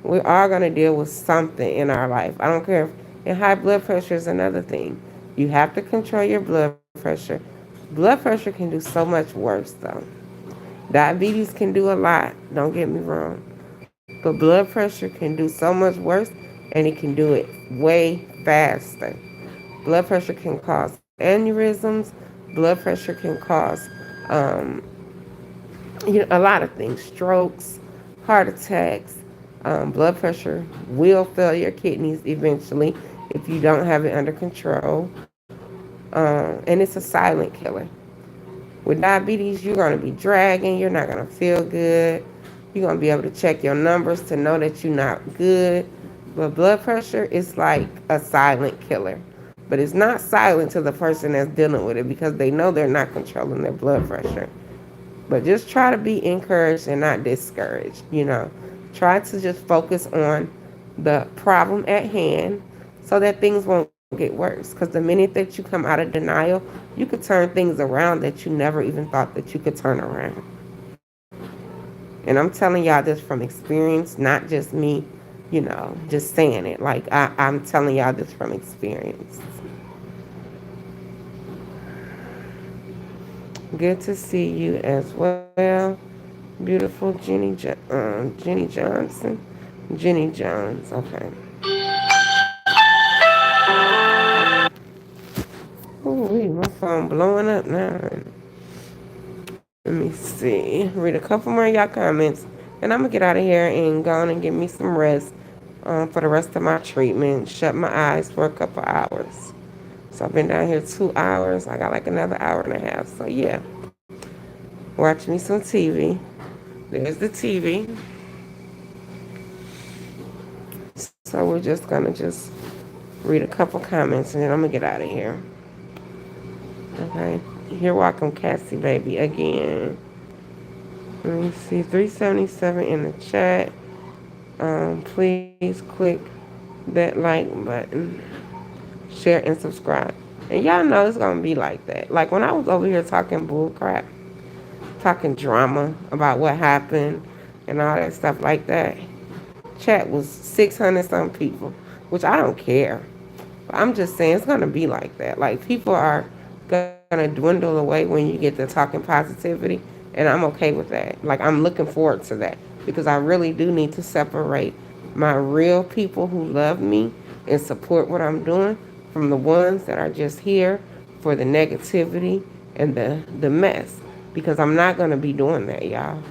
We're all going to deal with something in our life. I don't care if and high blood pressure is another thing. You have to control your blood pressure. Blood pressure can do so much worse, though. Diabetes can do a lot. Don't get me wrong. But blood pressure can do so much worse, and it can do it way faster. Blood pressure can cause aneurysms. Blood pressure can cause um, a lot of things: strokes, heart attacks. Blood pressure will fail your kidneys eventually if you don't have it under control. And it's a silent killer. With diabetes, you're going to be dragging. You're not going to feel good. You're going to be able to check your numbers to know that you're not good. But blood pressure is like a silent killer. But it's not silent to the person that's dealing with it because they know they're not controlling their blood pressure. But just try to be encouraged and not discouraged. Try to just focus on the problem at hand so that things won't get worse. Because the minute that you come out of denial, you could turn things around that you never even thought that you could turn around. And I'm telling y'all this from experience, not just me, just saying it. Like I'm telling y'all this from experience. Good to see you as well. Beautiful Jenny Johnson. Jenny Jones. Okay. Ooh, my phone blowing up now. Let me see. Read a couple more of y'all comments. And I'm going to get out of here and go on and get me some rest for the rest of my treatment. Shut my eyes for a couple hours. So I've been down here 2 hours. I got like another hour and a half. So yeah. Watch me some TV. There's the TV. So we're just going to just read a couple comments and then I'm going to get out of here. Okay. You're welcome, Cassie, baby, again. Let me see. 377 in the chat. Please click that like button. Share and subscribe. And y'all know it's going to be like that. Like when I was over here talking bull crap, talking drama about what happened and all that stuff like that, chat was 600 some people, which I don't care. But I'm just saying it's going to be like that. Like people are going to dwindle away when you get to talking positivity, and I'm okay with that. Like I'm looking forward to that because I really do need to separate my real people who love me and support what I'm doing from the ones that are just here for the negativity and the mess, because I'm not going to be doing that, y'all.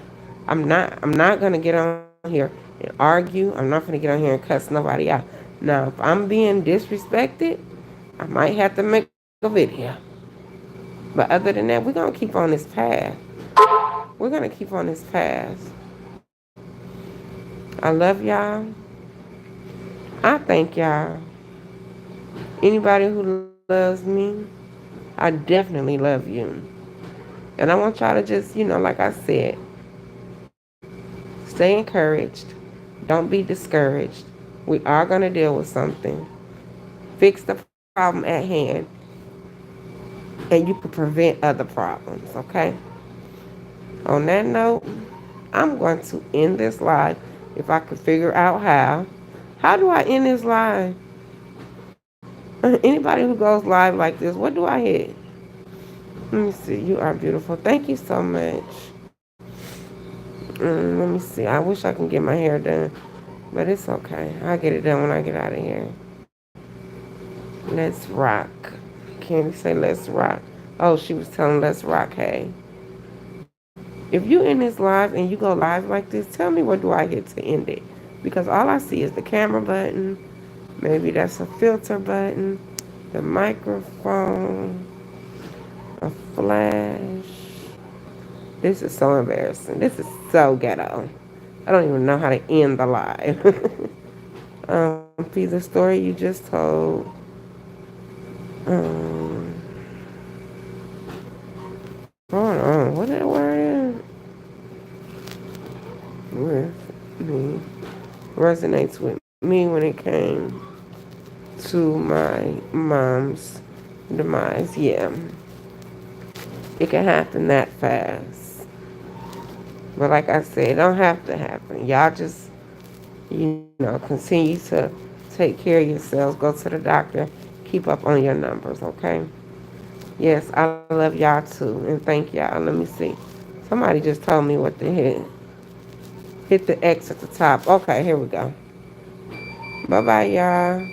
I'm not going to get on here and argue. I'm not going to get on here and cuss nobody out. Now, if I'm being disrespected, I might have to make a video. But other than that, we're going to keep on this path. We're going to keep on this path. I love y'all. I thank y'all. Anybody who loves me, I definitely love you. And I want y'all to just, like I said, stay encouraged. Don't be discouraged. We are going to deal with something. Fix the problem at hand. And you can prevent other problems, okay? On that note, I'm going to end this live if I could figure out how. How do I end this live? Anybody who goes live like this, what do I hit? Let me see. You are beautiful. Thank you so much. Let me see. I wish I can get my hair done, but it's okay. I'll get it done when I get out of here. Let's rock. Candy say let's rock. Oh, she was telling let's rock. Hey, if you in this live and you go live like this, tell me what do I hit to end it? Because all I see is the camera button. Maybe that's a filter button. The microphone. A flash. This is so embarrassing. This is so ghetto. I don't even know how to end the live. See the story you just told. Hold on. What that word is? With me. Resonates with me when it came to my mom's demise. Yeah. It can happen that fast. But like I said, it don't have to happen. Y'all just, continue to take care of yourselves. Go to the doctor. Keep up on your numbers, okay? Yes, I love y'all too. And thank y'all. Let me see. Somebody just told me what to hit. Hit the X at the top. Okay, here we go. Bye-bye, y'all.